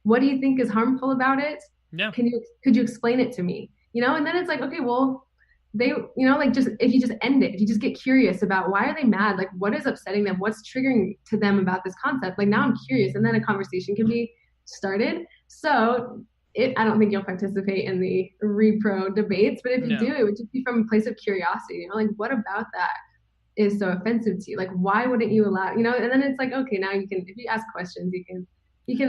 what do you think is harmful about it? Yeah. Could you explain it to me? And then it's like, okay, well, like just if you just end it, if you just get curious about why are they mad, like what is upsetting them, what's triggering to them about this concept, like now I'm curious, and then a conversation can be started. So I don't think you'll participate in the repro debates, but if you do, No. it would just be from a place of curiosity, like what about that is so offensive to you? Like, why wouldn't you allow, and then it's like, okay, now you can, if you ask questions, you can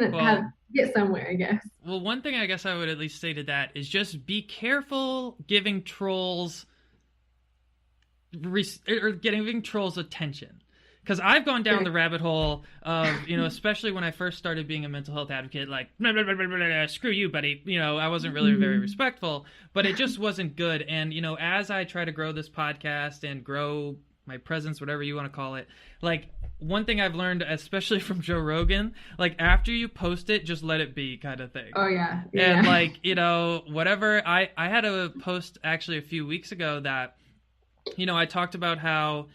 have, Well, get somewhere, I guess. one thing I guess I would at least say to that is just be careful giving trolls or giving trolls attention. Because I've gone down Sure. the rabbit hole of, especially when I first started being a mental health advocate, like, blah, blah, blah, blah, blah, screw you, buddy. I wasn't really very respectful, but it just wasn't good. And, as I try to grow this podcast and grow my presence, whatever you want to call it, like, one thing I've learned, especially from Joe Rogan, like, after you post it, just let it be kind of thing. Oh yeah. And, like, whatever, I had a post actually a few weeks ago that, I talked about how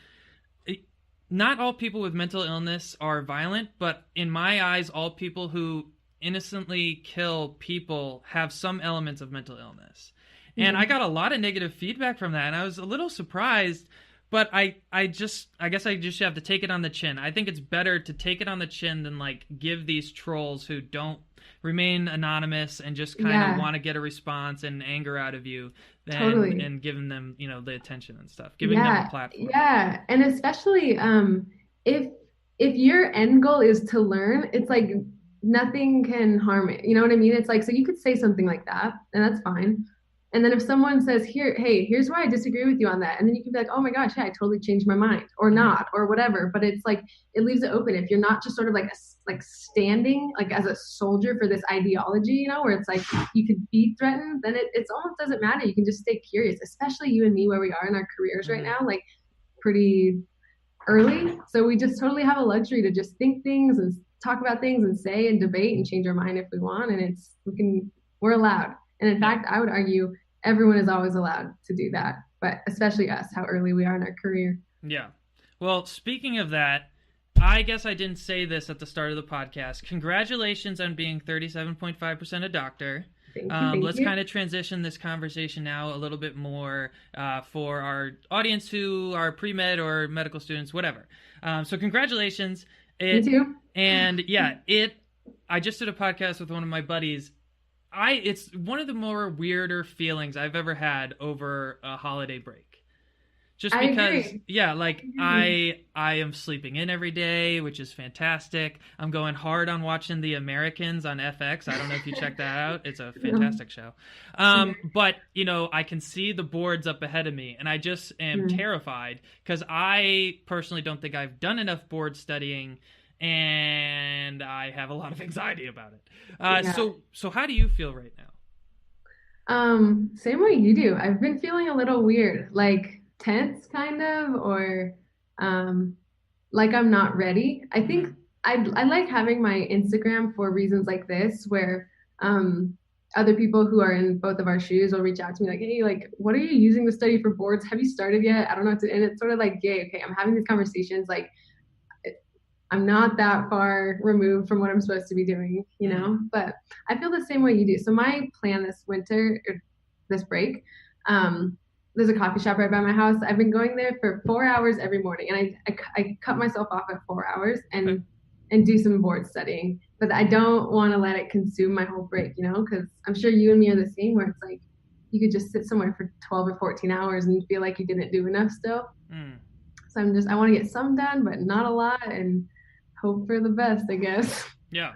not all people with mental illness are violent, but in my eyes, all people who innocently kill people have some elements of mental illness. And I got a lot of negative feedback from that, and I was a little surprised, but I guess I just have to take it on the chin. I think it's better to take it on the chin than like give these trolls who don't remain anonymous and just kind of want to get a response and anger out of you Totally. and giving them, the attention and stuff, giving them a platform. Yeah. And especially if your end goal is to learn, it's like nothing can harm it. You know what I mean? It's like, so you could say something like that, and that's fine. And then if someone says, hey, here's why I disagree with you on that, and then you can be like, oh my gosh, yeah, I totally changed my mind, or not, or whatever. But it's like it leaves it open. If you're not just sort of like standing like as a soldier for this ideology, where it's like you could be threatened, then it almost doesn't matter. You can just stay curious, especially you and me, where we are in our careers right now, like pretty early. So we just totally have a luxury to just think things and talk about things and say and debate and change our mind if we want. And we're allowed. And in fact, I would argue everyone is always allowed to do that, but especially us, how early we are in our career. Yeah. Well, speaking of that, I guess I didn't say this at the start of the podcast. Congratulations on being 37.5% a doctor. Let's kind of transition this conversation now a little bit more for our audience who are pre-med or medical students, whatever. So congratulations. Me too. And yeah, I just did a podcast with one of my buddies. It's one of the more weirder feelings I've ever had over a holiday break. Just because, yeah, like I am sleeping in every day, which is fantastic. I'm going hard on watching The Americans on FX. I don't know if you check that out. It's a fantastic show. But, I can see the boards up ahead of me, and I just am terrified because I personally don't think I've done enough board studying, and I have a lot of anxiety about it. So how do you feel right now? Same way you do. I've been feeling a little weird, like tense kind of, or like I'm not ready. I think I like having my Instagram for reasons like this, where other people who are in both of our shoes will reach out to me like, hey, like, what are you using to study for boards? Have you started yet? I don't know. And it's sort of like, yay, okay, I'm having these conversations. Like, I'm not that far removed from what I'm supposed to be doing, but I feel the same way you do. So my plan this winter, or this break, there's a coffee shop right by my house. I've been going there for 4 hours every morning, and I cut myself off at 4 hours and do some board studying. But I don't want to let it consume my whole break, because I'm sure you and me are the same, where it's like you could just sit somewhere for 12 or 14 hours and feel like you didn't do enough still. So I want to get some done, but not a lot, and hope for the best, I guess. Yeah.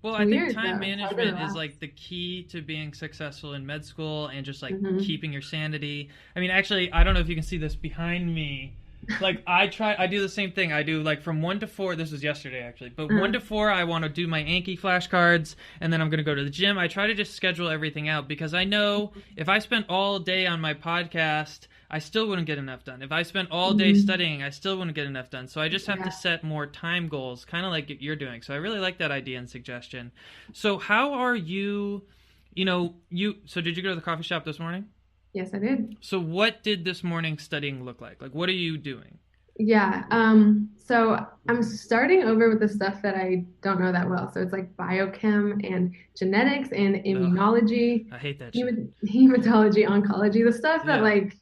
Well, I think time management is like the key to being successful in med school and just like keeping your sanity. I mean, actually, I don't know if you can see this behind me. Like I do the same thing. I do like from 1 to 4. This was yesterday actually, but 1 to 4, I want to do my Anki flashcards, and then I'm gonna go to the gym. I try to just schedule everything out because I know if I spent all day on my podcast, I still wouldn't get enough done. If I spent all day Mhm. studying, I still wouldn't get enough done. So I just have to Yeah. set more time goals, kind of like you're doing. So I really like that idea and suggestion. So how are you? So did you go to the coffee shop this morning? Yes, I did. So what did this morning studying look like? Like, what are you doing? Yeah. So I'm starting over with the stuff that I don't know that well. So it's like biochem and genetics and Ugh, immunology, I hate that shit. hematology, oncology, the stuff that Yeah. like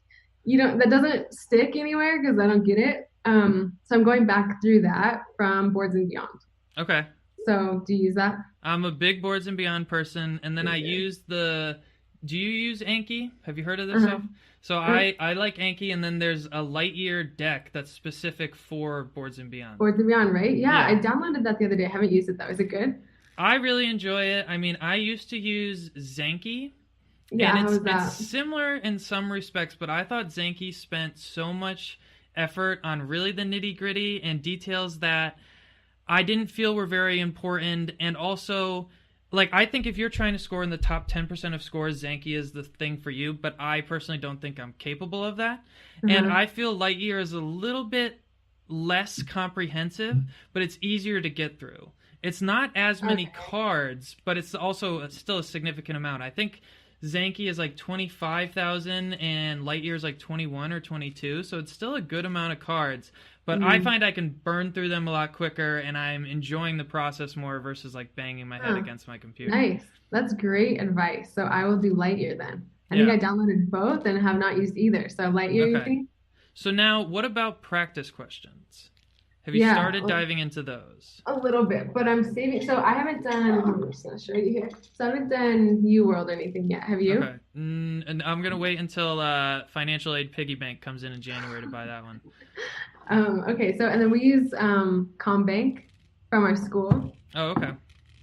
that doesn't stick anywhere because I don't get it. So I'm going back through that from Boards and Beyond. Okay. So do you use that? I'm a big Boards and Beyond person, and then I Me too. use the. Do you use Anki? Have you heard of this Uh-huh. stuff? So Uh, I like Anki, and then there's a Lightyear deck that's specific for Boards and Beyond. Boards and Beyond, right? Yeah, I Yeah. downloaded that the other day. I haven't used it though. Is it good? I really enjoy it. I mean, I used to use Zenki, and Yeah, how it's was it's that? similar in some respects, but I thought Zenki spent so much effort on really the nitty gritty and details that I didn't feel were very important. And also, like, I think if you're trying to score in the top 10% of scores, Zanki is the thing for you, but I personally don't think I'm capable of that. And Uh-huh. I feel Lightyear is a little bit less comprehensive, but it's easier to get through. It's not as many Okay. cards, but it's also still a significant amount. I think Zanki is like 25,000 and Lightyear is like 21 or 22, so it's still a good amount of cards. But I Mm. find I can burn through them a lot quicker, and I'm enjoying the process more versus like banging my head Huh. against my computer. Nice. That's great advice. So I will do Lightyear then. I think Yeah. I downloaded both and have not used either. So Lightyear, you Okay. think? So now, what about practice questions? Have you Yeah, started diving into those? a little bit, but I'm saving. So I haven't done, I'm just gonna show you here. So I haven't done U World or anything yet. Have you? Okay. And I'm gonna wait until financial aid piggy bank comes in January to buy that one. Okay, so and then we use Combank from our school. Oh, okay.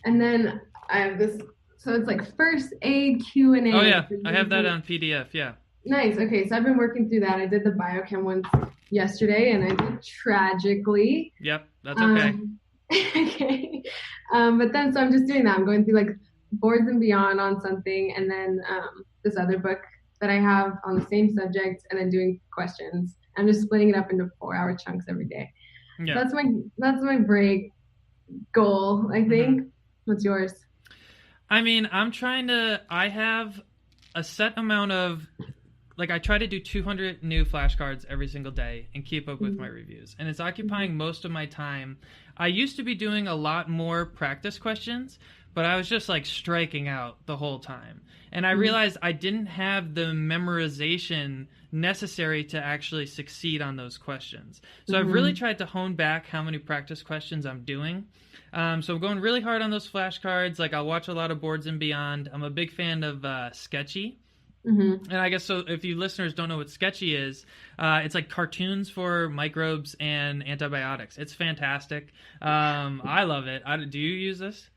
And then I have this, so it's like first aid Q and Oh A yeah, for I have that using. on PDF. Yeah. Nice. Okay, so I've been working through that. I did the biochem ones yesterday, and I did tragically. Yep. That's okay. Okay. But then, so I'm just doing that. I'm going through like Boards and Beyond on something, and then this other book that I have on the same subject, and then doing questions. I'm just splitting it up into 4 hour chunks every day. So Yeah. that's my break goal, I Hmm. think. What's yours? I mean, I have a set amount of like I try to do 200 new flashcards every single day and keep up with my Mhm. reviews. And it's occupying most of my time. I used to be doing a lot more practice questions, but I was just like striking out the whole time. And I Mhm. realized I didn't have the memorization necessary to actually succeed on those questions. So I've really Mhm. tried to hone back how many practice questions I'm doing. So I'm going really hard on those flashcards. Like I'll watch a lot of Boards and Beyond. I'm a big fan of Sketchy. Mhm. And I guess so. If you listeners don't know what Sketchy is, it's like cartoons for microbes and antibiotics. It's fantastic. I love it. Do you use this?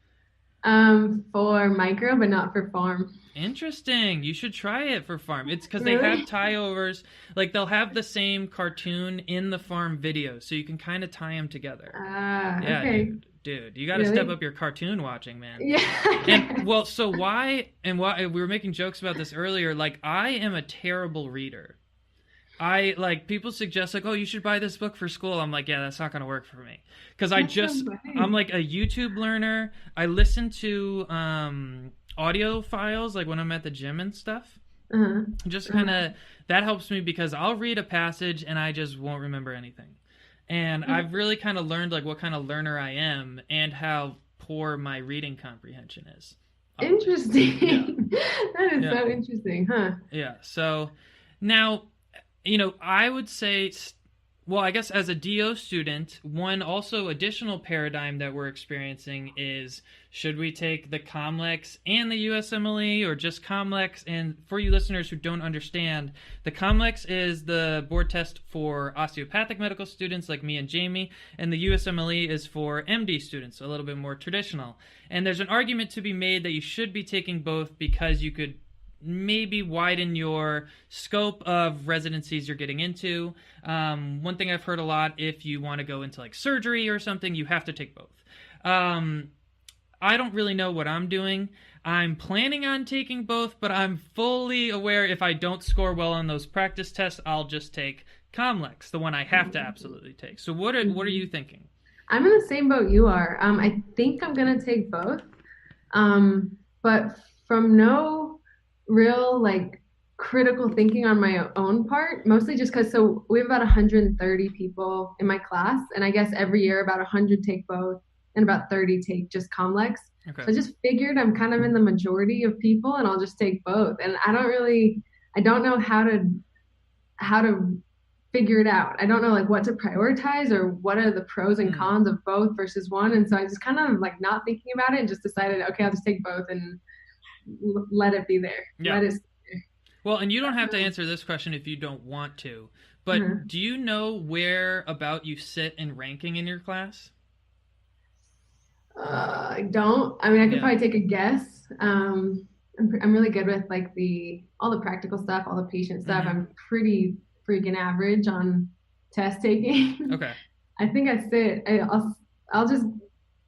For micro, but not for farm. Interesting. You should try it for farm. It's because they have Really? tie overs. Like they'll have the same cartoon in the farm videos, so you can kind of tie them together. Ah, Yeah, okay. dude, you got to step Really? up your cartoon watching, man. Yeah, I And guess. well, so why we were making jokes about this earlier. Like I am a terrible reader. I like people suggest like, oh, you should buy this book for school. I'm like, yeah, that's not gonna work for me because That's so I'm funny. like a YouTube learner. I listen to audio files like when I'm at the gym and stuff. Uh-huh. Just kind Uh-huh. of that helps me because I'll read a passage and I just won't remember anything. And I've really kind of learned like what kind of learner I am and how poor my reading comprehension is. Oddly, yeah, Interesting. That is yeah, so interesting, huh? yeah. So now I would say, well, I guess as a DO student, one also additional paradigm that we're experiencing is should we take the COMLEX and the USMLE or just COMLEX? And for you listeners who don't understand, the COMLEX is the board test for osteopathic medical students like me and Jamie, and the USMLE is for MD students, a little bit more traditional. And there's an argument to be made that you should be taking both because you could maybe widen your scope of residencies you're getting into. One thing I've heard a lot, if you want to go into like surgery or something, you have to take both. Um, I don't really know what I'm doing. I'm planning on taking both, but I'm fully aware if I don't score well on those practice tests, I'll just take Comlex, the one I have to absolutely take. So what are you thinking? I'm in the same boat you are. I think I'm gonna take both. But from no real like critical thinking on my own part, mostly just because so we have about 130 people in my class, and I guess every year about 100 take both and about 30 take just Comlex. Okay. So I just figured I'm kind of in the majority of people and I'll just take both. And I don't know how to figure it out. I don't know like what to prioritize or what are the pros and cons of both versus one. And so I just kind of like not thinking about it and just decided, okay, I'll just take both and let it be there. Yeah. Let it. Well, and you don't have to answer this question if you don't want to, but do you know where about you sit in ranking in your class? I don't. I mean, I could probably take a guess. I'm really good with like all the practical stuff, all the patient stuff. I'm pretty freaking average on test taking. Okay. I think I'll just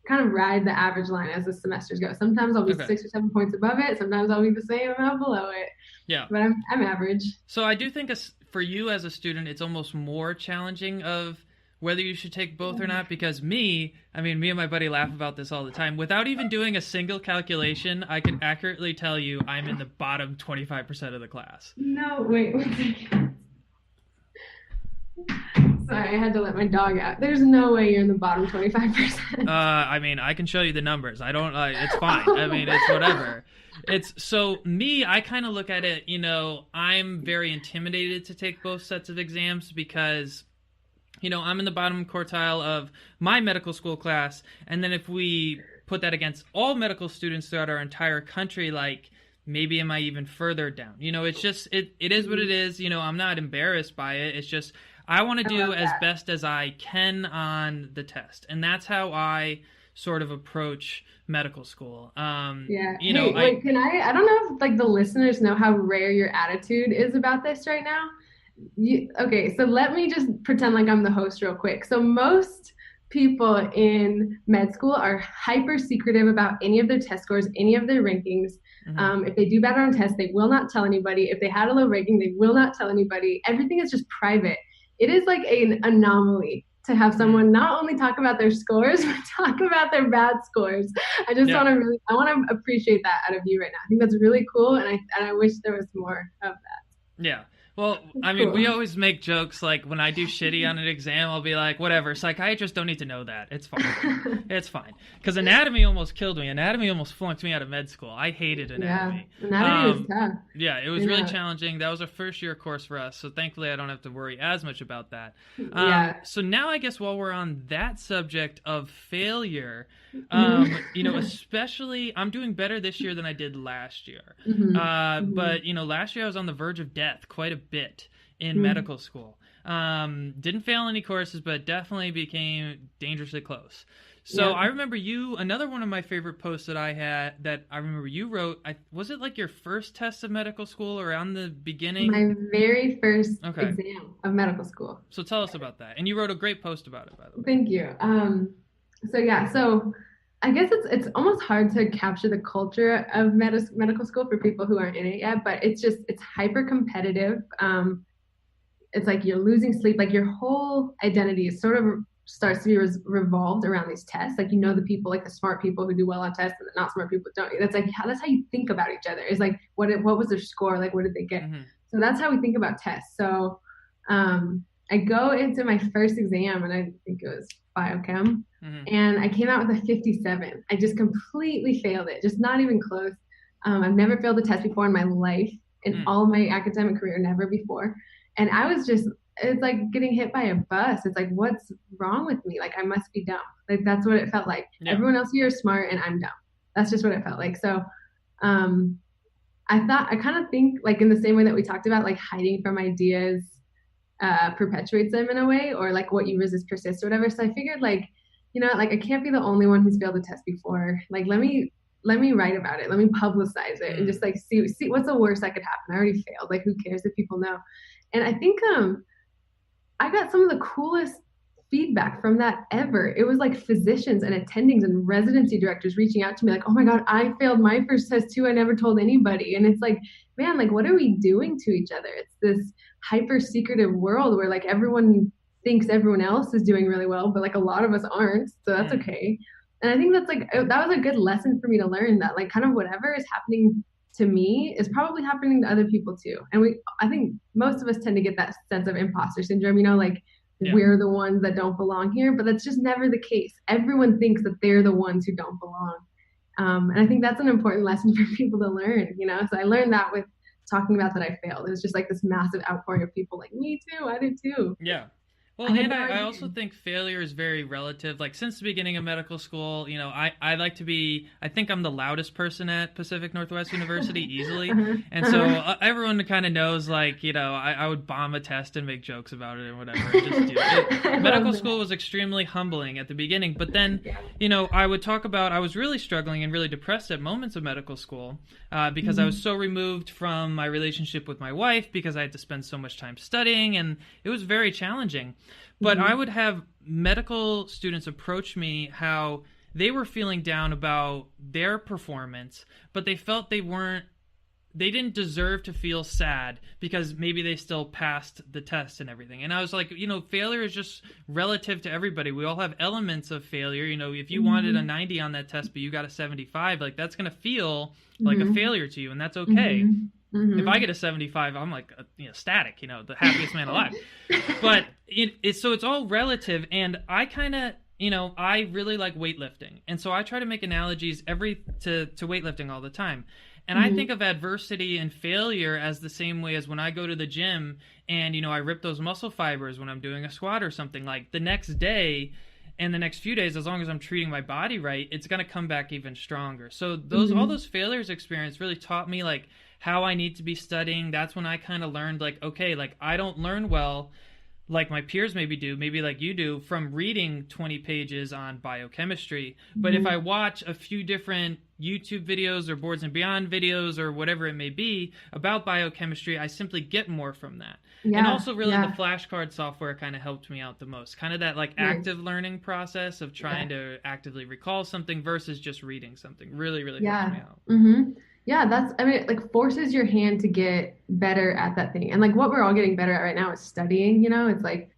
kind of ride the average line as the semesters go. Sometimes I'll be 6 or 7 points above it. Sometimes I'll be the same amount below it. Yeah. But I'm average. So I do think for you as a student, it's almost more challenging of whether you should take both or not, because me and my buddy laugh about this all the time. Without even doing a single calculation, I can accurately tell you I'm in the bottom 25% of the class. No, wait 1 second. Sorry, I had to let my dog out. There's no way you're in the bottom 25%. I can show you the numbers. I don't, it's fine. It's whatever. I kind of look at it, I'm very intimidated to take both sets of exams because I'm in the bottom quartile of my medical school class. And then if we put that against all medical students throughout our entire country, like maybe am I even further down? It's just, it is what it is. I'm not embarrassed by it. It's just, I want to do as best as I can on the test. And that's how I sort of approach medical school. Yeah. Wait, I don't know if like the listeners know how rare your attitude is about this right now. Okay, so let me just pretend like I'm the host real quick. So most people in med school are hyper secretive about any of their test scores, any of their rankings. If they do better on tests, they will not tell anybody. If they had a low ranking, they will not tell anybody. Everything is just private. It is like an anomaly to have someone not only talk about their scores, but talk about their bad scores. I just want to appreciate that out of you right now. I think that's really cool, and I wish there was more of that. Yeah. Well, we always make jokes like when I do shitty on an exam, I'll be like, whatever, psychiatrists don't need to know that. It's fine. It's fine. Because anatomy almost killed me. Anatomy almost flunked me out of med school. I hated anatomy. Yeah, anatomy was tough. Yeah, it was really challenging. That was a first year course for us. So thankfully, I don't have to worry as much about that. So now I guess while we're on that subject of failure, especially I'm doing better this year than I did last year. But, last year I was on the verge of death quite a bit in medical school. Didn't fail any courses, but definitely became dangerously close. So I remember another one of my favorite posts that I had that I remember you wrote, was it like your first test of medical school or around the beginning? My very first exam of medical school. So tell us about that. And you wrote a great post about it, by the way. Thank you. So I guess it's almost hard to capture the culture of medical school for people who aren't in it yet, but it's hyper competitive. It's like you're losing sleep, like your whole identity is sort of starts to be revolved around these tests. Like, the people, like the smart people who do well on tests and the not smart people who don't. That's how you think about each other. Is like, what was their score? Like, what did they get? So that's how we think about tests. So, I go into my first exam and I think it was biochem, and I came out with a 57. I just completely failed it, just not even close. I've never failed a test before in my life, in all of my academic career, never before. And I was it's like getting hit by a bus. It's like, what's wrong with me? Like, I must be dumb. Like, that's what it felt like. Yeah. Everyone else here is smart and I'm dumb. That's just what it felt like. So I kind of think like in the same way that we talked about, like hiding from ideas perpetuates them in a way, or like what you resist persists or whatever. So I figured like I can't be the only one who's failed a test before. Like, let me let me write about it. Let me publicize it and just like see what's the worst that could happen. I already failed. Like who cares if people know? And I think I got some of the coolest feedback from that ever. It was like physicians and attendings and residency directors reaching out to me like, "Oh my God, I failed my first test too. I never told anybody." And it's like, man, like what are we doing to each other? It's this hyper secretive world where like everyone thinks everyone else is doing really well, but like a lot of us aren't. So that's okay. And I think that's like that was a good lesson for me to learn that like kind of whatever is happening to me is probably happening to other people too. And I think most of us tend to get that sense of imposter syndrome, like we're the ones that don't belong here, but that's just never the case. Everyone thinks that they're the ones who don't belong. And I think that's an important lesson for people to learn, So I learned that with talking about that I failed. It was just like this massive outpouring of people like, me too, I did too. Yeah. Well, and I also think failure is very relative. Like, since the beginning of medical school, I like to be, I think I'm the loudest person at Pacific Northwest University easily. And so everyone kind of knows, like, I would bomb a test and make jokes about it and whatever. Just do it. Medical school was extremely humbling at the beginning. But then, I would talk about, I was really struggling and really depressed at moments of medical school because I was so removed from my relationship with my wife because I had to spend so much time studying, and it was very challenging. But I would have medical students approach me how they were feeling down about their performance, but they felt they didn't deserve to feel sad because maybe they still passed the test and everything. And I was like, failure is just relative to everybody. We all have elements of failure. If you wanted a 90 on that test, but you got a 75, like that's going to feel like a failure to you, and that's okay. If I get a 75, I'm like, ecstatic, the happiest man alive. But so it's all relative. And I kind of, I really like weightlifting. And so I try to make analogies to weightlifting all the time. And I think of adversity and failure as the same way as when I go to the gym and, I rip those muscle fibers when I'm doing a squat or something. Like the next day and the next few days, as long as I'm treating my body right, it's going to come back even stronger. So all those failures experience really taught me like how I need to be studying. That's when I kind of learned like, okay, like I don't learn well like my peers maybe like you do from reading 20 pages on biochemistry. But if I watch a few different YouTube videos or Boards and Beyond videos or whatever it may be about biochemistry, I simply get more from that. And also really the flashcard software kind of helped me out the most. Kind of that like active learning process of trying to actively recall something versus just reading something really, really helped me out. Yeah, it like forces your hand to get better at that thing. And like what we're all getting better at right now is studying, it's like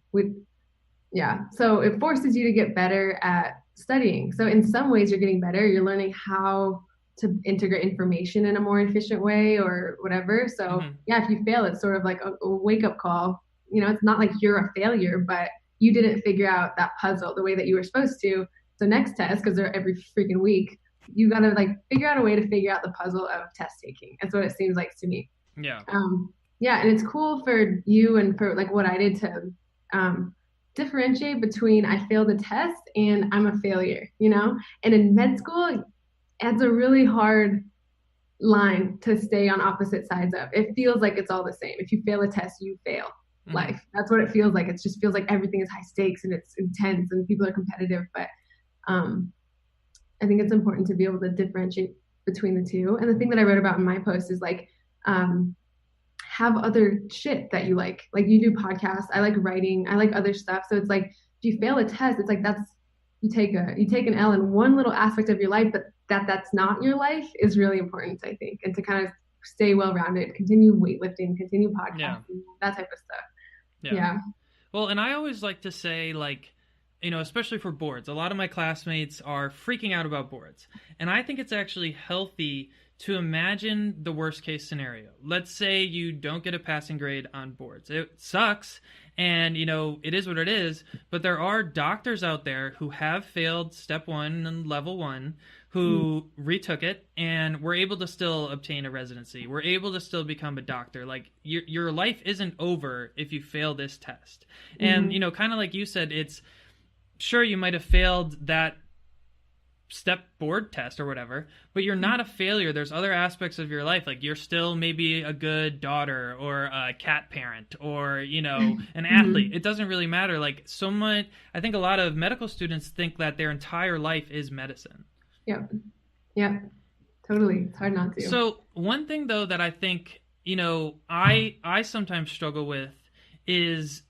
so it forces you to get better at studying. So in some ways you're getting better, you're learning how to integrate information in a more efficient way or whatever. So if you fail, it's sort of like a wake-up call. It's not like you're a failure, but you didn't figure out that puzzle the way that you were supposed to. So next test, because they're every freaking week, you got to like figure out a way to figure out the puzzle of test taking. That's what it seems like to me. And it's cool for you and for like what I did to differentiate between I failed a test and I'm a failure, And in med school, it's a really hard line to stay on opposite sides of. It feels like it's all the same. If you fail a test, you fail life. That's what it feels like. It just feels like everything is high stakes and it's intense and people are competitive. But I think it's important to be able to differentiate between the two. And the thing that I wrote about in my post is like, have other shit that you like. Like you do podcasts. I like writing. I like other stuff. So it's like, if you fail a test, it's like, you take an L in one little aspect of your life, but that's not your life is really important, I think. And to kind of stay well-rounded, continue weightlifting, continue podcasting, that type of stuff. Yeah. Well, and I always like to say like, especially for boards, a lot of my classmates are freaking out about boards. And I think it's actually healthy to imagine the worst case scenario. Let's say you don't get a passing grade on boards. It sucks. And, it is what it is. But there are doctors out there who have failed step 1 and level 1 who retook it and were able to still obtain a residency. We're able to still become a doctor. Like your life isn't over if you fail this test. And, kind of like you said, it's, sure, you might have failed that step board test or whatever, but you're not a failure. There's other aspects of your life. Like you're still maybe a good daughter or a cat parent or, an athlete. It doesn't really matter. Like I think a lot of medical students think that their entire life is medicine. Yeah. Totally. It's hard not to. So one thing though that I think, I sometimes struggle with is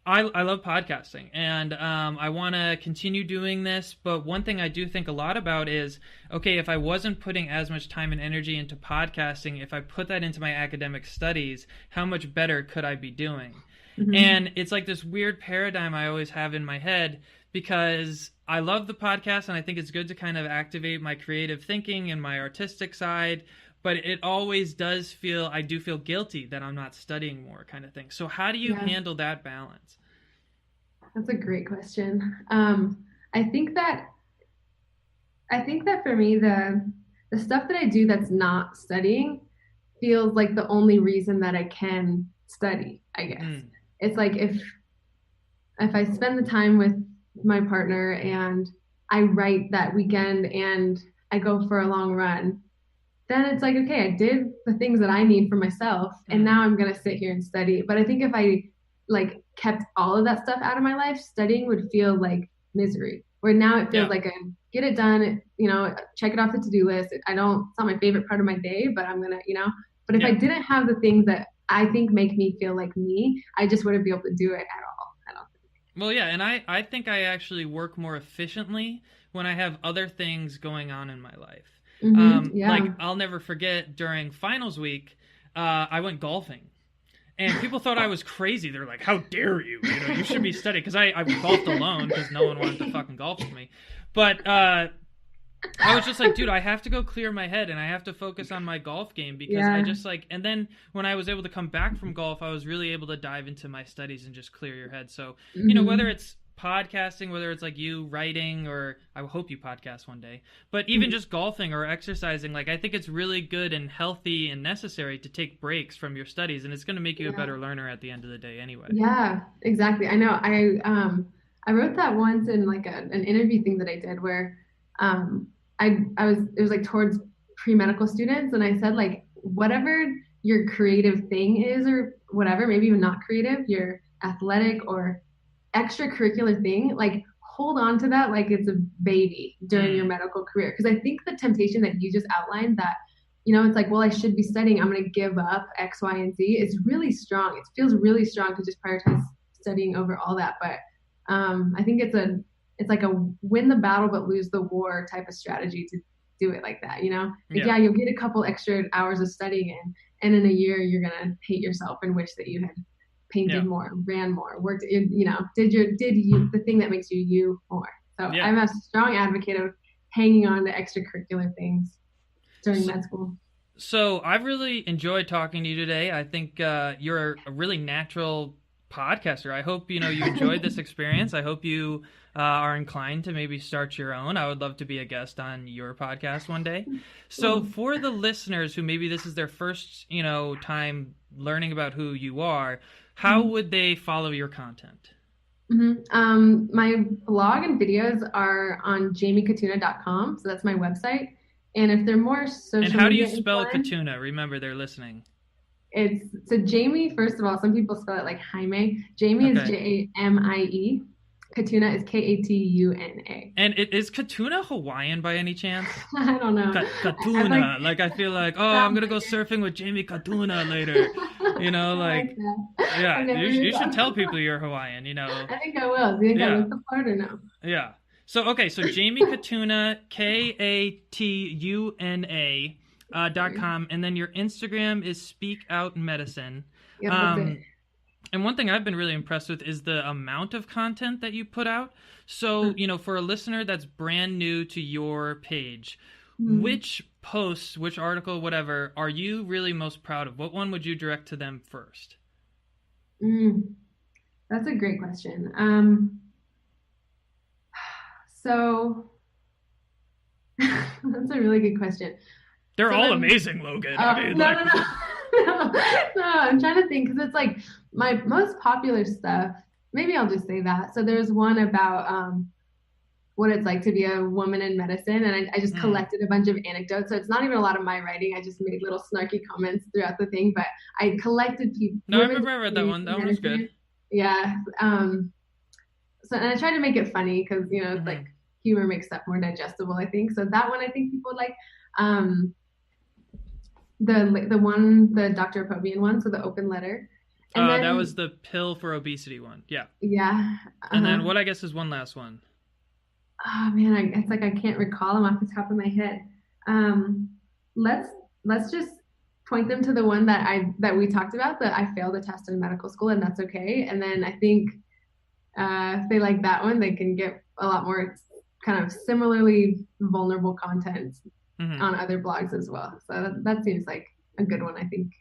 I love podcasting and I want to continue doing this. But one thing I do think a lot about is, okay, if I wasn't putting as much time and energy into podcasting, if I put that into my academic studies, how much better could I be doing? Hmm. And it's like this weird paradigm I always have in my head because I love the podcast and I think it's good to kind of activate my creative thinking and my artistic side. But it always does feel, I do feel guilty that I'm not studying more kind of thing. So how do you Yeah, handle that balance? that's a great question. I think that I think that for me, the stuff that I do that's not studying feels like the only reason that I can study, I guess. Mm, It's like if I spend the time with my partner and I write that weekend and I go for a long run, then it's like, okay, I did the things that I need for myself, and mm, now I'm gonna sit here and study. But I think if I like kept all of that stuff out of my life, studying would feel like misery. Where now it feels yeah, like I get it done, check it off the to-do list. I don't, it's not my favorite part of my day, but I'm gonna. But if I yeah. didn't have the things that I think make me feel like me, I just wouldn't be able to do it at all. I don't Well, yeah, and I think I actually work more efficiently when I have other things going on in my life. think. Like, Yeah. I'll never forget during finals week, I went golfing. And people thought I was crazy. They're like, "How dare you? You should be studying." Because I golfed alone because no one wanted to fucking golf with me. But I was just like, dude, I have to go clear my head and I have to focus on my golf game because I Yeah. just like. And then when I was able to come back from golf, I was really able to dive into my studies and just clear your head. So whether Hmm. it's podcasting, whether it's like you writing, or I hope you podcast one day, but even just golfing or exercising, like I think it's really good and healthy and necessary to take breaks from your studies, and it's going to make you a Yeah. better learner at the end of the day anyway. Yeah, exactly. I know. I wrote that once in like an interview thing that I did where um I was it was like towards pre-medical students, and I said like whatever your creative thing is or whatever, maybe even not creative, your athletic or extracurricular thing, like hold on to that like it's a baby during your Mm, medical career. Because I think the temptation that you just outlined that, it's like, well, I should be studying, I'm going to give up X, Y, and Z, is really strong. It feels really strong to just prioritize studying over all that. But I think it's like a win the battle but lose the war type of strategy to do it like that. Like, yeah, yeah, you'll get a couple extra hours of studying and in a year you're gonna hate yourself and wish that you had yeah, painted more, ran more, worked, did you the thing that makes you you more. So yeah. I'm a strong advocate of hanging on to extracurricular things during So, med school. So I've really enjoyed talking to you today. I think you're a really natural podcaster. I hope you enjoyed this experience. I hope you are inclined to maybe start your own. I would love to be a guest on your podcast one day. So Well, for the listeners who maybe this is their first time learning about who you are, how mhm. would they follow your content? My blog and videos are on jamiekatuna.com. So that's my website. And if they're more And social how do you media spell inclined, Katuna? Remember, they're listening. it's so Jamie, first of all, some people spell it like Jaime. Jamie is Okay. Jamie. Katuna is Katuna. And is Katuna Hawaiian by any chance? I don't know. I've like Katuna. Like I feel like, oh, I'm sounds gonna go surfing with Jamie Katuna later. I like Like that. I've yeah, never you used should that. tell people you're Hawaiian. I think I will. Do you think I Yeah, look the part or no? yeah. So okay, so Jamie Katuna, Katuna .com, and then your Instagram is Speak Out Medicine. Yep, that's it. Um, and one thing I've been really impressed with is the amount of content that you put out. So, for a listener that's brand new to your page, Mm-hmm. which posts, which article, whatever, are you really most proud of? What one would you direct to them first? Mm, that's a great question. So that's a really good question. They're So all the amazing, Logan. I mean, no, like, no, no. No, no, I'm trying to think because it's like my most popular stuff. Maybe I'll just say that. So there's one about what it's like to be a woman in medicine, and I just hmm. collected a bunch of anecdotes. So it's not even a lot of my writing. I just made little snarky comments throughout the thing, but I collected No, I women's remember I read that experience one. in That one was good. medicine. Yeah. So and I tried to make it funny because it's like Hmm. humor makes stuff more digestible, I think. So that one I think people would like. Um, the Dr. Pobian one, so the open letter. And That was then the pill for obesity one. Yeah. yeah, And uh-huh. then what I guess is one last one. Oh man, it's like I can't recall them off the top of my head. Um, let's let's just point them to the one that we talked about, that I failed a test in medical school, and that's okay. And then I think if they like that one, they can get a lot more kind of similarly vulnerable content Hmm. on other blogs as well. So that seems like a good one, I think.